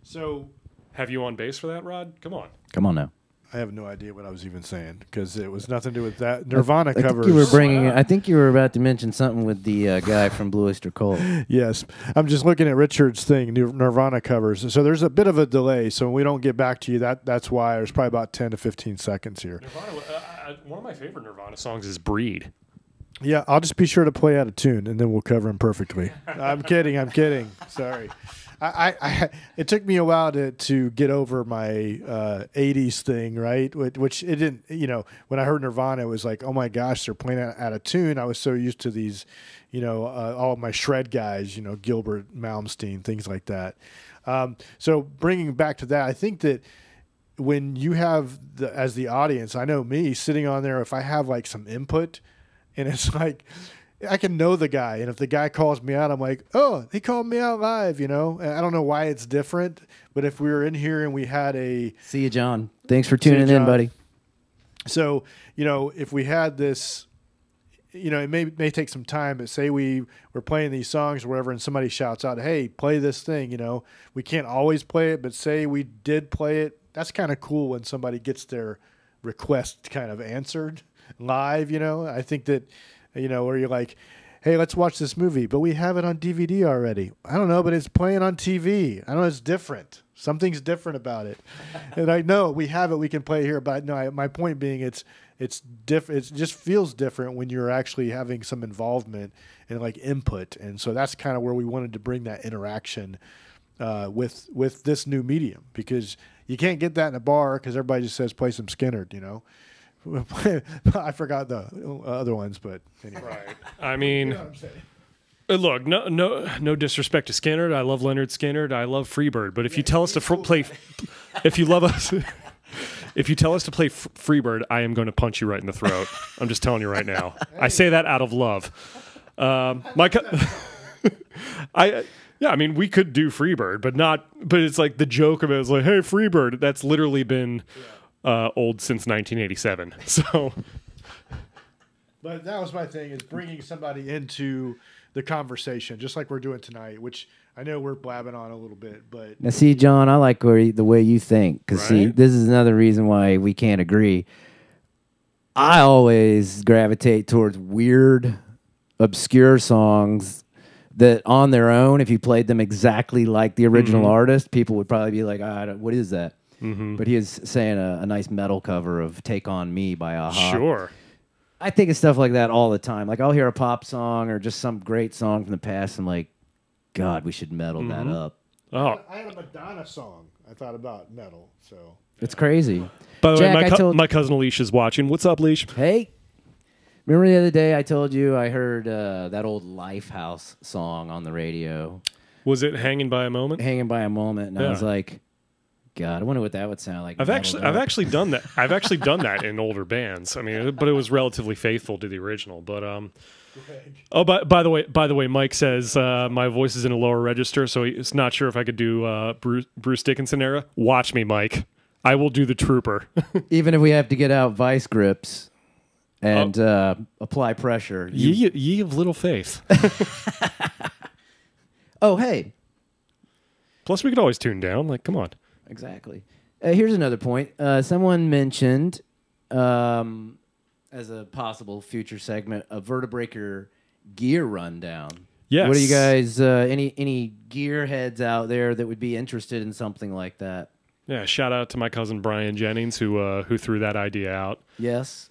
Speaker 2: So,
Speaker 3: have you on bass for that, Rod? Come on
Speaker 1: now.
Speaker 2: I have no idea what I was even saying because it was nothing to do with that. Nirvana covers.
Speaker 1: I think you were about to mention something with the guy from Blue Oyster Cult.
Speaker 2: Yes. I'm just looking at Richard's thing, Nirvana covers. So there's a bit of a delay. So when we don't get back to you, that's why there's probably about 10 to 15 seconds here.
Speaker 3: Nirvana, one of my favorite Nirvana songs is Breed.
Speaker 2: Yeah, I'll just be sure to play out of tune, and then we'll cover him perfectly. I'm kidding. Sorry. It took me a while to get over my 80s thing, right? Which it didn't, when I heard Nirvana, it was like, oh my gosh, they're playing out of tune. I was so used to these, all of my shred guys, Gilbert, Malmsteen, things like that. So bringing back to that, I think that when you have, as the audience, I know me sitting on there, if I have like some input and it's like, I can know the guy, and if the guy calls me out, I'm like, oh, he called me out live, And I don't know why it's different, but if we were in here and we had
Speaker 1: See you, John. Thanks for tuning in, buddy.
Speaker 2: So, if we had this, it may take some time, but say we were playing these songs or whatever, and somebody shouts out, hey, play this thing, we can't always play it, but say we did play it. That's kind of cool when somebody gets their request kind of answered live, I think that, where you're like, hey, let's watch this movie, but we have it on DVD already. I don't know, but it's playing on TV. I don't know, it's different. Something's different about it. And I know we have it, we can play it here, but no, my point being it's different. It just feels different when you're actually having some involvement and like input. And so that's kind of where we wanted to bring that interaction with this new medium, because you can't get that in a bar because everybody just says play some Skynyrd, I forgot the other ones, but anyway.
Speaker 3: Right. I mean, look, no disrespect to Skynyrd. I love Leonard Skynyrd. I love Freebird. But if you tell us to play, if you love us, if you tell us to play Freebird, I am going to punch you right in the throat. I'm just telling you right now. Hey. I say that out of love. Yeah, I mean, we could do Freebird, but it's like the joke of it is like, hey, Freebird. That's literally been. Old since 1987. So,
Speaker 2: but that was my thing, is bringing somebody into the conversation, just like we're doing tonight, which I know we're blabbing on a little bit, but
Speaker 1: now see, John, I like the way you think, because see, this is another reason why we can't agree. I always gravitate towards weird, obscure songs that on their own, if you played them exactly like the original artist, people would probably be like, what is that? But he is saying a nice metal cover of Take On Me by A-ha.
Speaker 3: Sure.
Speaker 1: I think of stuff like that all the time. Like, I'll hear a pop song or just some great song from the past, and I'm like, God, we should metal that up.
Speaker 3: Oh.
Speaker 2: I had a Madonna song. I thought about metal. So
Speaker 1: it's crazy.
Speaker 3: By the
Speaker 1: Jack,
Speaker 3: way, my cousin Alicia's watching. What's up, Leash?
Speaker 1: Hey. Remember the other day I told you I heard that old Lifehouse song on the radio?
Speaker 3: Was it Hanging by a Moment?
Speaker 1: Hanging by a Moment, and I was like, God, I wonder what that would sound like.
Speaker 3: I've actually done that. I've actually done that in older bands. I mean, but it was relatively faithful to the original. But oh, by the way, Mike says my voice is in a lower register, so he's not sure if I could do Bruce Dickinson era. Watch me, Mike. I will do the trooper.
Speaker 1: Even if we have to get out vice grips and apply pressure.
Speaker 3: Ye of little faith.
Speaker 1: Oh, hey.
Speaker 3: Plus, we could always tune down. Like, come on.
Speaker 1: Exactly. Here's another point. Someone mentioned, as a possible future segment, a Vertebreaker gear rundown.
Speaker 3: Yes.
Speaker 1: What are you guys, any gearheads out there that would be interested in something like that?
Speaker 3: Yeah, shout out to my cousin Brian Jennings who threw that idea out.
Speaker 1: Yes.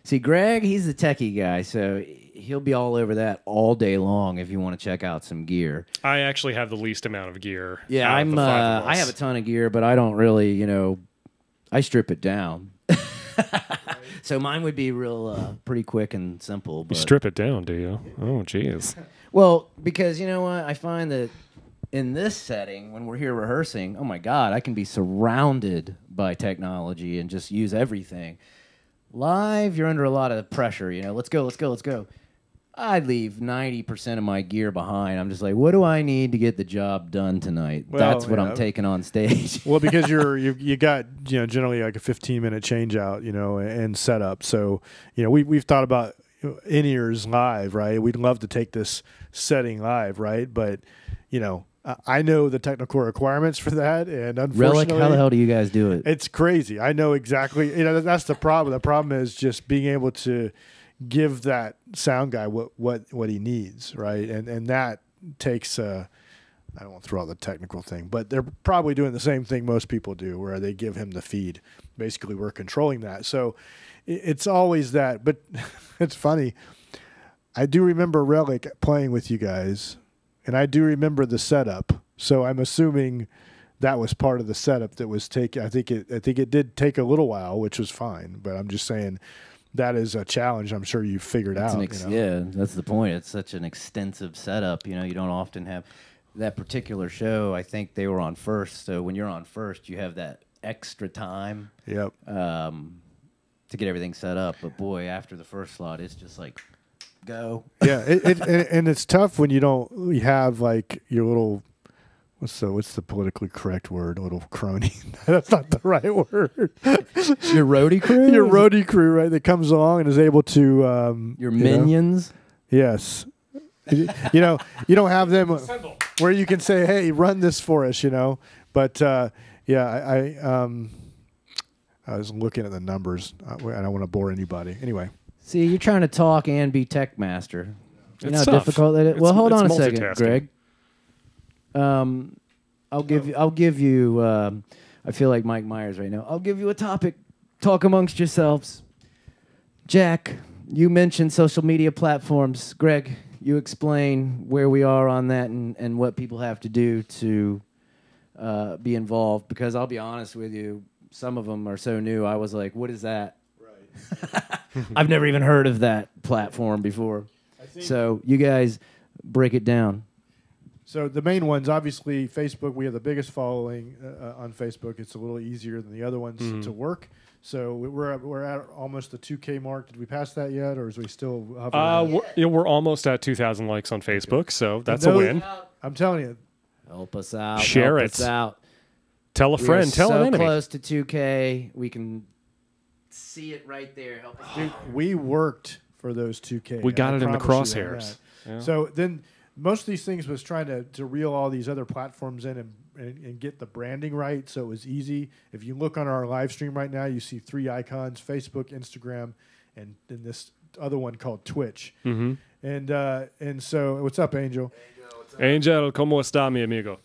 Speaker 1: See, Greg, he's the techie guy, so he'll be all over that all day long if you want to check out some gear.
Speaker 3: I actually have the least amount of gear.
Speaker 1: Yeah, I have a ton of gear, but I don't really, I strip it down. So mine would be real, pretty quick and simple. But
Speaker 3: you strip it down, do you? Oh, jeez.
Speaker 1: Well, because you know what? I find that in this setting, when we're here rehearsing, oh my God, I can be surrounded by technology and just use everything. Live, you're under a lot of pressure, let's go, let's go, let's go. I leave 90% of my gear behind. I'm just like, what do I need to get the job done tonight?
Speaker 2: Well,
Speaker 1: that's what I'm taking on stage.
Speaker 2: Well, because you got generally like a 15-minute change out, and setup. So we've thought about in-ears live, right? We'd love to take this setting live, right? But I know the technical requirements for that, and unfortunately,
Speaker 1: Relic, how the hell do you guys do it?
Speaker 2: It's crazy. I know exactly. That's the problem. The problem is just being able to give that sound guy what he needs, right? And that takes. I don't want to throw out the technical thing, but they're probably doing the same thing most people do, where they give him the feed. Basically, we're controlling that. So it's always that. But it's funny. I do remember Relic playing with you guys. And I do remember the setup, so I'm assuming that was part of the setup that was taken. I think it did take a little while, which was fine. But I'm just saying that is a challenge. I'm sure you figured out.
Speaker 1: Yeah, that's the point. It's such an extensive setup. You don't often have that particular show. I think they were on first, so when you're on first, you have that extra time.
Speaker 2: Yep.
Speaker 1: To get everything set up. But boy, after the first slot, it's just like. Go.
Speaker 2: Yeah, and it's tough when you have like your little what's the politically correct word? Little crony. That's not the right word.
Speaker 1: Your roadie crew.
Speaker 2: Your roadie crew, right? That comes along and is able to
Speaker 1: your minions.
Speaker 2: Yes. You don't have them where you can say, "Hey, run this for us," But yeah, I was looking at the numbers. I don't want to bore anybody. Anyway.
Speaker 1: See, you're trying to talk and be tech master. You know
Speaker 3: how
Speaker 1: difficult that is. Well, hold on a second, Greg. I'll give you. I feel like Mike Myers right now. I'll give you a topic. Talk amongst yourselves. Jack, you mentioned social media platforms. Greg, you explain where we are on that and what people have to do to be involved. Because I'll be honest with you, some of them are so new. I was like, "What is that?" I've never even heard of that platform before. So you guys break it down.
Speaker 2: So the main ones, obviously, Facebook. We have the biggest following on Facebook. It's a little easier than the other ones to work. So we're at almost the 2K mark. Did we pass that yet, or is we still?
Speaker 3: We're almost at 2,000 likes on Facebook, so that's a win.
Speaker 2: I'm telling you,
Speaker 1: help us out.
Speaker 3: Share
Speaker 1: help us out.
Speaker 3: Tell a friend. Tell an enemy.
Speaker 1: So close to 2K, we can. See it right there. Help us.
Speaker 2: Dude, we worked for those 2K.
Speaker 3: We got it in the crosshairs.
Speaker 2: Yeah. So then most of these things was trying to reel all these other platforms in and get the branding right, so it was easy. If you look on our live stream right now, you see 3 icons: Facebook, Instagram, and then this other one called Twitch.
Speaker 3: Mm-hmm.
Speaker 2: And so, what's up, Angel?
Speaker 3: Angel, ¿cómo está, mi amigo?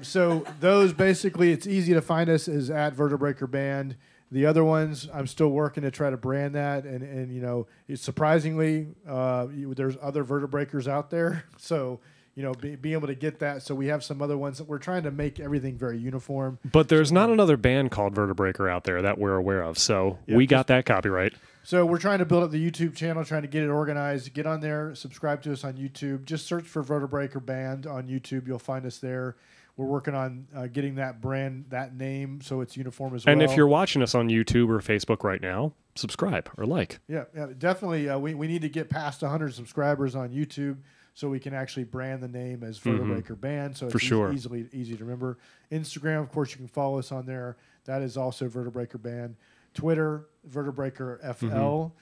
Speaker 2: So those basically, it's easy to find us as at Vertebreaker Band. The other ones, I'm still working to try to brand that, and it's surprisingly, there's other Vertebreakers out there. So being able to get that. So we have some other ones that we're trying to make everything very uniform.
Speaker 3: But there's not another band called Vertebreaker out there that we're aware of. So we got that copyright.
Speaker 2: So we're trying to build up the YouTube channel, trying to get it organized. Get on there, subscribe to us on YouTube. Just search for Vertebreaker Band on YouTube. You'll find us there. We're working on getting that brand, that name, so it's uniform as well.
Speaker 3: And if you're watching us on YouTube or Facebook right now, subscribe or like.
Speaker 2: Yeah, definitely. We need to get past 100 subscribers on YouTube so we can actually brand the name as Vertebreaker Band. So it's easy to remember. Instagram, of course, you can follow us on there. That is also Vertebreaker Band. Twitter, Vertebreaker FL.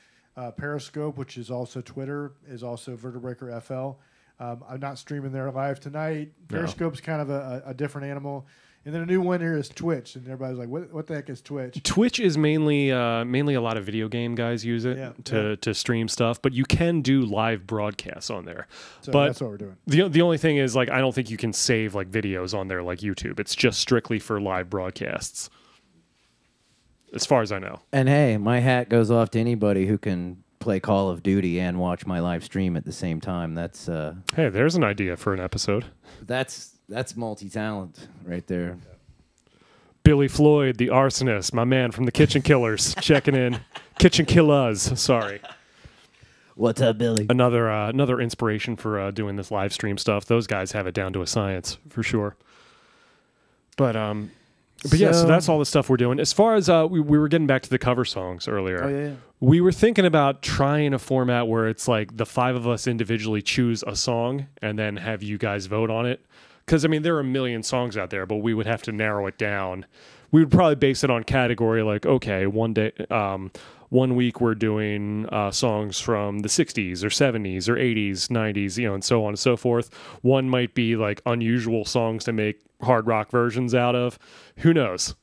Speaker 2: Periscope, which is also Twitter, is also Vertebreaker FL. I'm not streaming there live tonight. Periscope's kind of a different animal. And then a new one here is Twitch, and everybody's like, "What the heck is Twitch?"
Speaker 3: Twitch is mainly a lot of video game guys use it to stream stuff, but you can do live broadcasts on there.
Speaker 2: So
Speaker 3: but
Speaker 2: that's what we're doing.
Speaker 3: The only thing is, like, I don't think you can save like videos on there like YouTube. It's just strictly for live broadcasts, as far as I know.
Speaker 1: And hey, my hat goes off to anybody who can play Call of Duty and watch my live stream at the same time. That's
Speaker 3: hey, there's an idea for an episode.
Speaker 1: That's multi-talent right there.
Speaker 3: Billy Floyd, the arsonist, my man from the Kitchen Killers, checking in. Kitchen Killers, sorry.
Speaker 1: What's up, Billy?
Speaker 3: Another inspiration for doing this live stream stuff. Those guys have it down to a science for sure. But yeah, so that's all the stuff we're doing. As far as we were getting back to the cover songs earlier.
Speaker 1: Oh yeah.
Speaker 3: We were thinking about trying a format where it's like the 5 of us individually choose a song and then have you guys vote on it. Because, I mean, there are a million songs out there, but we would have to narrow it down. We would probably base it on category, like, okay, one week we're doing songs from the 60s or 70s or 80s, 90s, and so on and so forth. One might be like unusual songs to make hard rock versions out of. Who knows?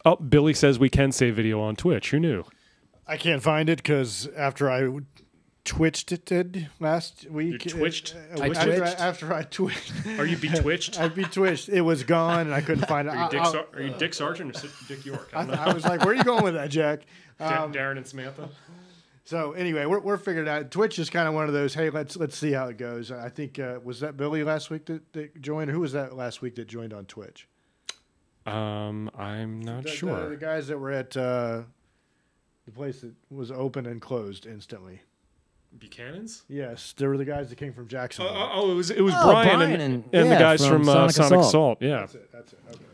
Speaker 3: Oh, Billy says we can save video on Twitch. Who knew?
Speaker 2: I can't find it because after I twitched it last week.
Speaker 3: You twitched?
Speaker 2: After I twitched.
Speaker 3: Are you betwitched?
Speaker 2: I betwitched. It was gone, and I couldn't find it.
Speaker 3: Are you Dick Sargent or Dick York?
Speaker 2: I was like, where are you going with that, Jack?
Speaker 3: Darren and Samantha?
Speaker 2: So anyway, we're figuring it out. Twitch is kind of one of those, hey, let's see how it goes. I think, was that Billy last week that joined? Who was that last week that joined on Twitch?
Speaker 3: I'm not sure.
Speaker 2: The guys that were at the place that was open and closed instantly.
Speaker 3: Buchanan's?
Speaker 2: Yes, they were the guys that came from Jacksonville.
Speaker 3: It was Brian and the guys from Sonic Assault. Yeah,
Speaker 2: that's it. Okay.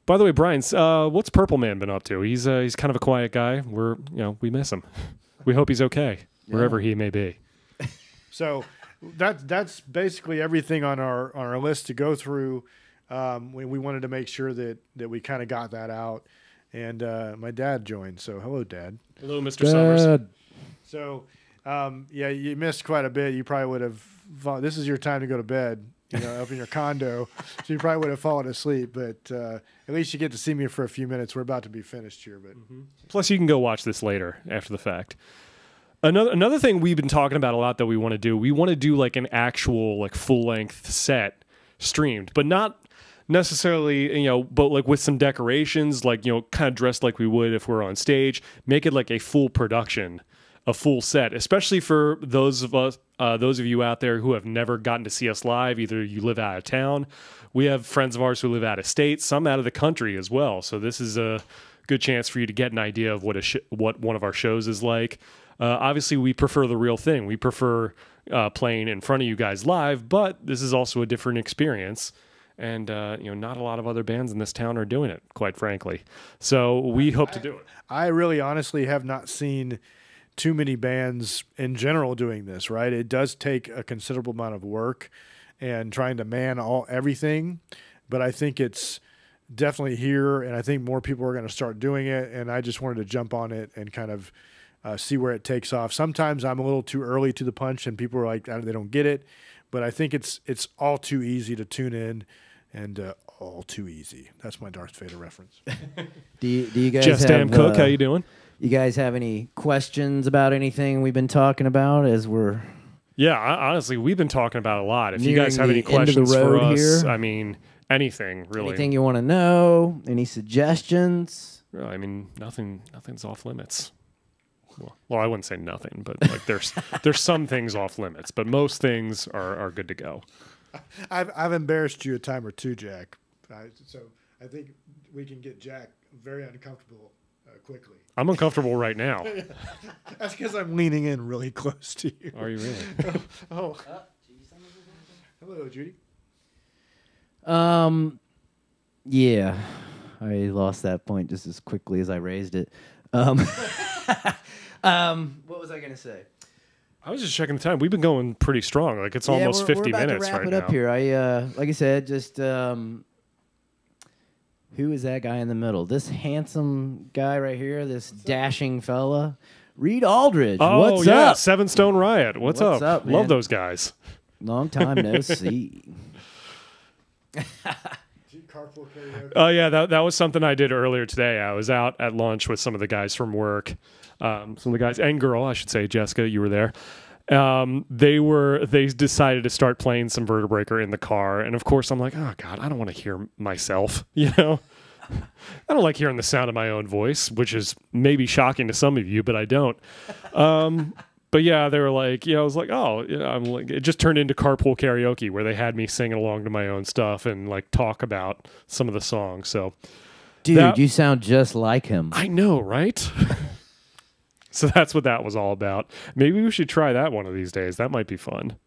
Speaker 3: By the way, Brian, what's Purple Man been up to? He's kind of a quiet guy. We miss him. We hope he's okay wherever he may be.
Speaker 2: So that's basically everything on our list to go through. We wanted to make sure that we kind of got that out, and my dad joined. So hello, Dad.
Speaker 3: Hello, Mr. Summers.
Speaker 2: So. You missed quite a bit. You probably would have. This is your time to go to bed, up in your condo. So you probably would have fallen asleep. But at least you get to see me for a few minutes. We're about to be finished here, but
Speaker 3: plus you can go watch this later after the fact. Another thing we've been talking about a lot that we want to do. We want to do like an actual like full length set streamed, but not necessarily but like with some decorations, like kind of dressed like we would if we're on stage. Make it like a full production. A full set, especially for those of you out there who have never gotten to see us live. Either you live out of town, we have friends of ours who live out of state, some out of the country as well. So this is a good chance for you to get an idea of what one of our shows is like. Obviously, we prefer the real thing. We prefer playing in front of you guys live, but this is also a different experience. And not a lot of other bands in this town are doing it, quite frankly. So we hope to do it.
Speaker 2: I really, honestly have not seen too many bands in general doing this, right? It does take a considerable amount of work and trying to man everything, but I think it's definitely here, and I think more people are going to start doing it, and I just wanted to jump on it and kind of see where it takes off. Sometimes I'm a little too early to the punch, and people are like, they don't get it, but I think it's all too easy to tune in, and all too easy. That's my Darth Vader reference.
Speaker 1: Do you guys
Speaker 3: Just Damn Cook, how you doing?
Speaker 1: You guys have any questions about anything we've been talking about as we're...
Speaker 3: Yeah, honestly, we've been talking about a lot. If you guys have any questions for us, here. I mean, anything, really.
Speaker 1: Anything you want to know? Any suggestions?
Speaker 3: I mean, nothing's off limits. well, I wouldn't say nothing, but like there's some things off limits, but most things are good to go.
Speaker 2: I've embarrassed you a time or two, Jack. So I think we can get Jack very uncomfortable quickly.
Speaker 3: I'm uncomfortable right now.
Speaker 2: That's because I'm leaning in really close to you.
Speaker 3: Are you really?
Speaker 2: Oh. Hello, Judy.
Speaker 1: Yeah, I lost that point just as quickly as I raised it. What was I gonna say?
Speaker 3: I was just checking the time. We've been going pretty strong. Like it's almost 50
Speaker 1: we're about
Speaker 3: minutes
Speaker 1: to wrap
Speaker 3: right
Speaker 1: it
Speaker 3: now.
Speaker 1: up here. Like I said, just who is that guy in the middle? This handsome guy right here, this dashing fella, Reed Aldridge.
Speaker 3: Oh,
Speaker 1: What's
Speaker 3: yeah,
Speaker 1: up?
Speaker 3: 7 Stone Riot. What's up?
Speaker 1: up, man?
Speaker 3: Love those guys.
Speaker 1: Long time no see.
Speaker 2: Carpool karaoke.
Speaker 3: Oh yeah, that was something I did earlier today. I was out at lunch with some of the guys from work, some of the guys and girl, I should say, Jessica, you were there. They decided to start playing some Vertebreaker in the car, and of course I'm like, oh god, I don't want to hear myself, you know. I don't like hearing the sound of my own voice, which is maybe shocking to some of you, but I don't. But yeah, they were like, I was like, oh, I'm like, it just turned into carpool karaoke where they had me singing along to my own stuff and like talk about some of the songs. So,
Speaker 1: dude, you sound just like him.
Speaker 3: I know, right? So that's what that was all about. Maybe we should try that one of these days. That might be fun.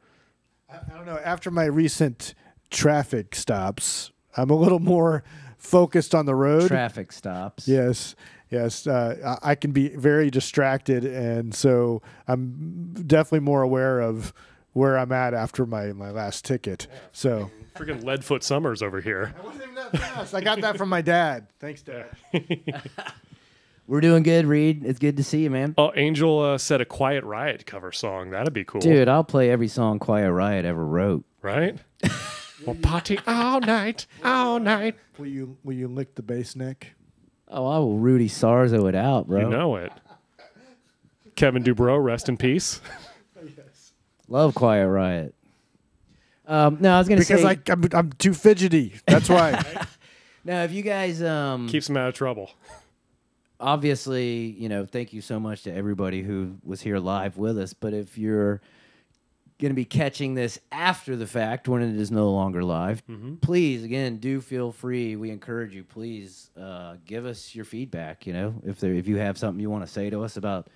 Speaker 2: I don't know. After my recent traffic stops, I'm a little more focused on the road.
Speaker 1: Traffic stops.
Speaker 2: Yes. I can be very distracted, and so I'm definitely more aware of where I'm at after my last ticket. Yeah, so
Speaker 3: freaking Leadfoot Summers over here.
Speaker 2: I wasn't even that fast. I got that from my dad. Thanks, Dad.
Speaker 1: We're doing good, Reed. It's good to see you, man.
Speaker 3: Oh, Angel said a Quiet Riot cover song. That'd be cool.
Speaker 1: Dude, I'll play every song Quiet Riot ever wrote.
Speaker 3: Right? We'll party all night, all night.
Speaker 2: Will you lick the bass neck?
Speaker 1: Oh, I will Rudy Sarzo it out, bro.
Speaker 3: You know it. Kevin Dubrow, rest in peace.
Speaker 2: Yes.
Speaker 1: Love Quiet Riot. No, I was going to say...
Speaker 2: Because I'm too fidgety. That's why. Right?
Speaker 1: Now, if you guys...
Speaker 3: keeps them out of trouble.
Speaker 1: Obviously, thank you so much to everybody who was here live with us. But if you're going to be catching this after the fact when it is no longer live, please, again, do feel free. We encourage you. Please give us your feedback. If you have something you want to say to us about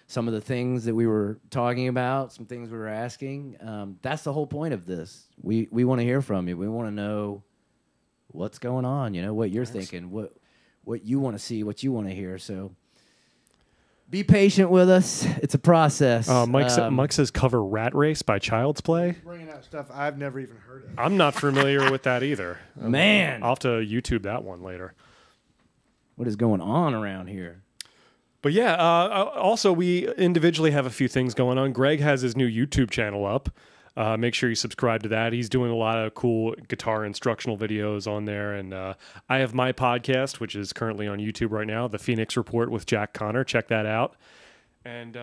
Speaker 1: some of the things that we were talking about, some things we were asking. That's the whole point of this. We want to hear from you. We want to know what's going on. What you're thinking. What you want to see. What you want to hear. So. Be patient with us. It's a process.
Speaker 3: Mike says cover Rat Race by Child's Play.
Speaker 2: Bringing out stuff I've never even heard of.
Speaker 3: I'm not familiar with that either.
Speaker 1: Man.
Speaker 3: I'll have to YouTube that one later.
Speaker 1: What is going on around here?
Speaker 3: But yeah, also we individually have a few things going on. Greg has his new YouTube channel up. Make sure you subscribe to that. He's doing a lot of cool guitar instructional videos on there. And I have my podcast, which is currently on YouTube right now, The Phoenix Report with Jack Connor. Check that out. And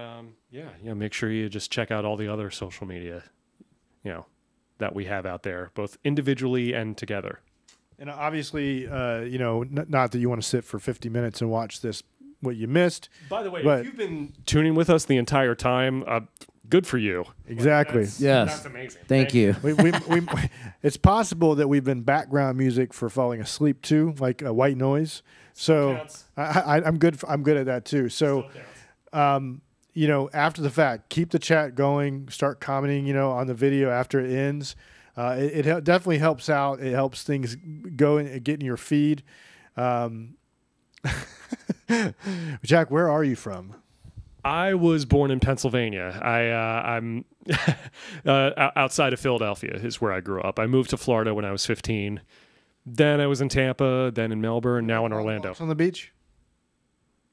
Speaker 3: make sure you just check out all the other social media, that we have out there, both individually and together.
Speaker 2: And obviously, not that you want to sit for 50 minutes and watch what you missed.
Speaker 3: By the way, if you've been tuning with us the entire time, good for you.
Speaker 2: Exactly.
Speaker 3: That's amazing.
Speaker 1: Thank you.
Speaker 2: It's possible that we've been background music for falling asleep too, like a white noise. So I'm good. I'm good at that too. So, after the fact, keep the chat going. Start commenting, on the video after it ends. It definitely helps out. It helps things go and get in your feed. Jack, where are you from?
Speaker 3: I was born in Pennsylvania. I'm outside of Philadelphia is where I grew up. I moved to Florida when I was 15. Then I was in Tampa, then in Melbourne, now in Orlando.
Speaker 2: On the beach?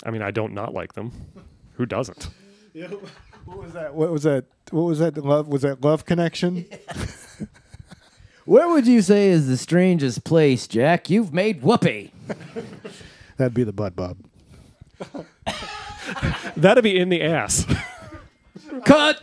Speaker 3: I mean, I don't not like them. Who doesn't?
Speaker 2: Yeah. What was that? What was that? Love? Was that Love Connection?
Speaker 1: Where would you say is the strangest place, Jack, you've made whoopee?
Speaker 2: That'd be the butt, Bob.
Speaker 3: That'd be in the ass.
Speaker 1: Cut.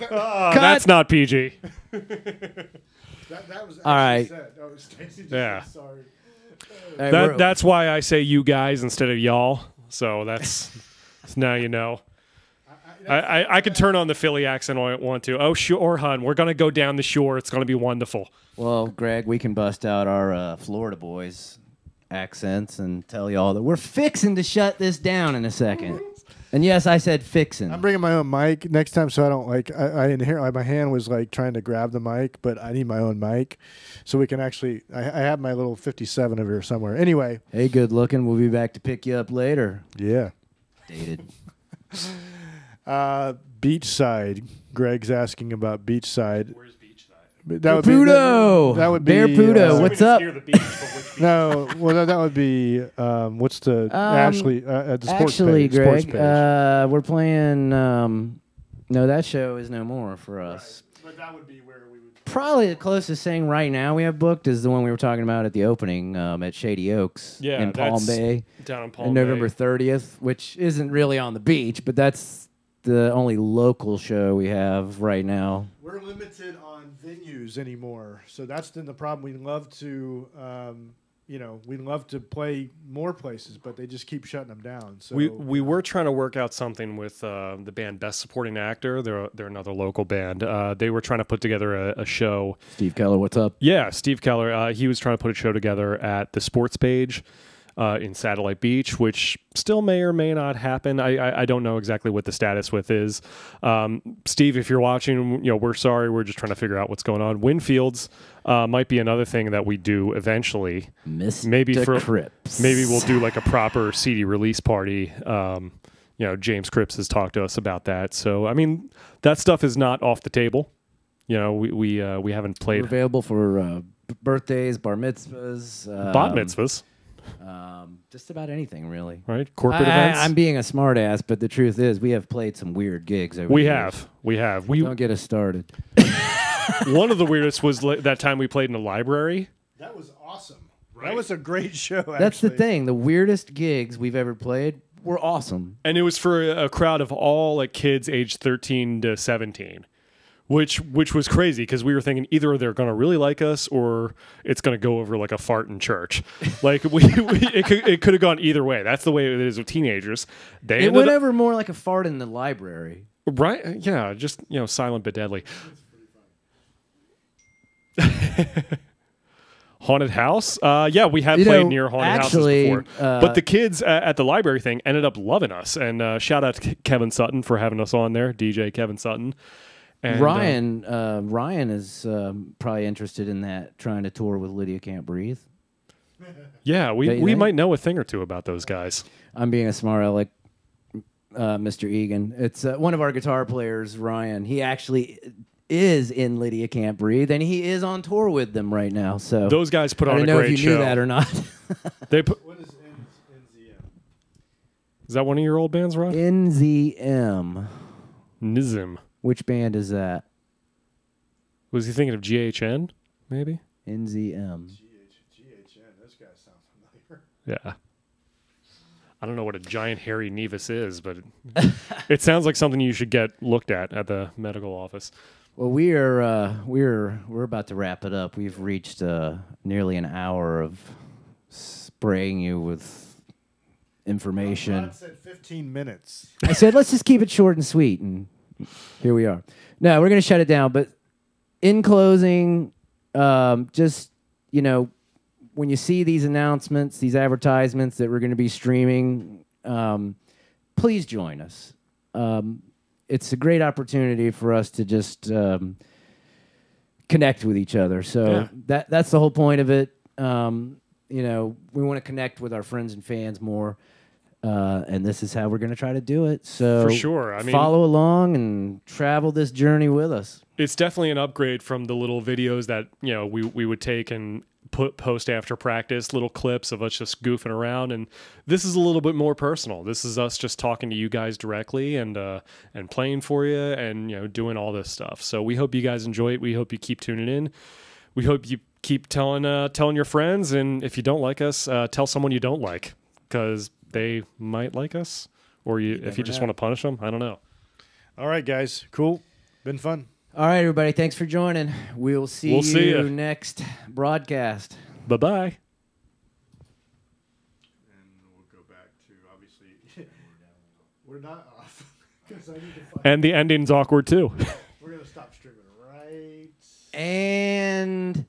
Speaker 3: That's not PG.
Speaker 2: That was
Speaker 1: all right.
Speaker 2: said. Oh, Stacey just
Speaker 3: Yeah.
Speaker 2: said sorry.
Speaker 3: That's why I say you guys instead of y'all. So that's now you know. I could turn on the Philly accent if I want to. Oh, sure, hon. We're going to go down the shore. It's going to be wonderful.
Speaker 1: Well, Greg, we can bust out our Florida boys accents and tell y'all that we're fixing to shut this down in a second. And yes, I said fixing.
Speaker 2: I'm bringing my own mic next time, so I don't I didn't hear. My hand was like trying to grab the mic, but I need my own mic, so we can actually. I have my little 57 over here somewhere. Anyway.
Speaker 1: Hey, good looking. We'll be back to pick you up later.
Speaker 2: Yeah.
Speaker 1: Dated.
Speaker 2: Beachside. Greg's asking about Beachside.
Speaker 3: Where's Beachside?
Speaker 2: That would
Speaker 1: Pudo.
Speaker 2: That would be
Speaker 1: Bear Pudo. What's up?
Speaker 3: Near the beach, but which beach?
Speaker 2: No, well that would be what's the Ashley at the sports
Speaker 1: actually,
Speaker 2: page?
Speaker 1: Greg,
Speaker 2: Sports page.
Speaker 1: we're playing. No, that show is no more for us.
Speaker 2: Right. But that would be where we would.
Speaker 1: Probably the closest thing right now we have booked is the one we were talking about at the opening at Shady Oaks in Palm Bay.
Speaker 3: Down in Palm
Speaker 1: on
Speaker 3: Bay.
Speaker 1: November 30th, which isn't really on the beach, but that's the only local show we have right now.
Speaker 2: We're limited on venues anymore, so that's the problem. We'd love to, we'd love to play more places, but they just keep shutting them down. So
Speaker 3: we were trying to work out something with the band Best Supporting Actor. They're another local band. They were trying to put together a show.
Speaker 1: Steve Keller, what's up?
Speaker 3: Yeah, Steve Keller. He was trying to put a show together at the sports page. In Satellite Beach, which still may or may not happen. I don't know exactly what the status with is. Steve, if you're watching, we're sorry. We're just trying to figure out what's going on. Winfields might be another thing that we do eventually. Maybe we'll do like a proper CD release party. James Cripps has talked to us about that. So I mean, that stuff is not off the table. We haven't played.
Speaker 1: We're available for birthdays, bar mitzvahs,
Speaker 3: bat mitzvahs.
Speaker 1: Just about anything, really.
Speaker 3: Right? Corporate events?
Speaker 1: I'm being a smartass, but the truth is we have played some weird gigs over the years.
Speaker 3: We have.
Speaker 1: Don't get us started.
Speaker 3: One of the weirdest was that time we played in a library.
Speaker 2: That was awesome. Right? That was a great show, actually.
Speaker 1: That's the thing. The weirdest gigs we've ever played were awesome.
Speaker 3: And it was for a crowd of all like kids aged 13 to 17. Which was crazy because we were thinking either they're going to really like us or it's going to go over like a fart in church. Like it could have gone either way. That's the way it is with teenagers.
Speaker 1: It went over more like a fart in the library.
Speaker 3: Right? Yeah, just silent but deadly. Haunted house? Yeah, we have played near haunted houses before. But the kids at the library thing ended up loving us. And shout out to Kevin Sutton for having us on there, DJ Kevin Sutton. And,
Speaker 1: Ryan is probably interested in that, trying to tour with Lydia Can't Breathe.
Speaker 3: Yeah, we might know a thing or two about those guys.
Speaker 1: I'm being a smart aleck, Mr. Egan. It's one of our guitar players, Ryan. He actually is in Lydia Can't Breathe, and he is on tour with them right now. So
Speaker 3: those guys put on a great show.
Speaker 1: I don't know if you knew that or not.
Speaker 2: What is NZM?
Speaker 3: Is that one of your old bands, Ron?
Speaker 1: NZM.
Speaker 3: Nizm.
Speaker 1: Which band is that?
Speaker 3: Was he thinking of GHN, maybe?
Speaker 1: NZM.
Speaker 2: GHN. Those guys sound familiar.
Speaker 3: Yeah. I don't know what a giant hairy nevus is, but it sounds like something you should get looked at the medical office.
Speaker 1: Well, we're about to wrap it up. We've reached nearly an hour of spraying you with information.
Speaker 2: I said 15 minutes.
Speaker 1: I said let's just keep it short and sweet, and here we are. No, we're going to shut it down. But in closing, just, when you see these announcements, these advertisements that we're going to be streaming, please join us. It's a great opportunity for us to just connect with each other. So that's the whole point of it. We want to connect with our friends and fans more. And this is how we're going to try to do it. So
Speaker 3: for sure,
Speaker 1: follow along and travel this journey with us.
Speaker 3: It's definitely an upgrade from the little videos that we would take and post after practice, little clips of us just goofing around. And this is a little bit more personal. This is us just talking to you guys directly and playing for you and doing all this stuff. So we hope you guys enjoy it. We hope you keep tuning in. We hope you keep telling your friends. And if you don't like us, tell someone you don't like, because they might like us, or if you just want to punish them. I don't know.
Speaker 2: All right, guys. Cool. Been fun.
Speaker 1: All right, everybody. Thanks for joining. We'll see you next broadcast.
Speaker 3: Bye-bye.
Speaker 2: And we'll go back to, obviously, we're not off.
Speaker 3: And the ending's awkward too.
Speaker 2: We're gonna stop streaming right.
Speaker 1: And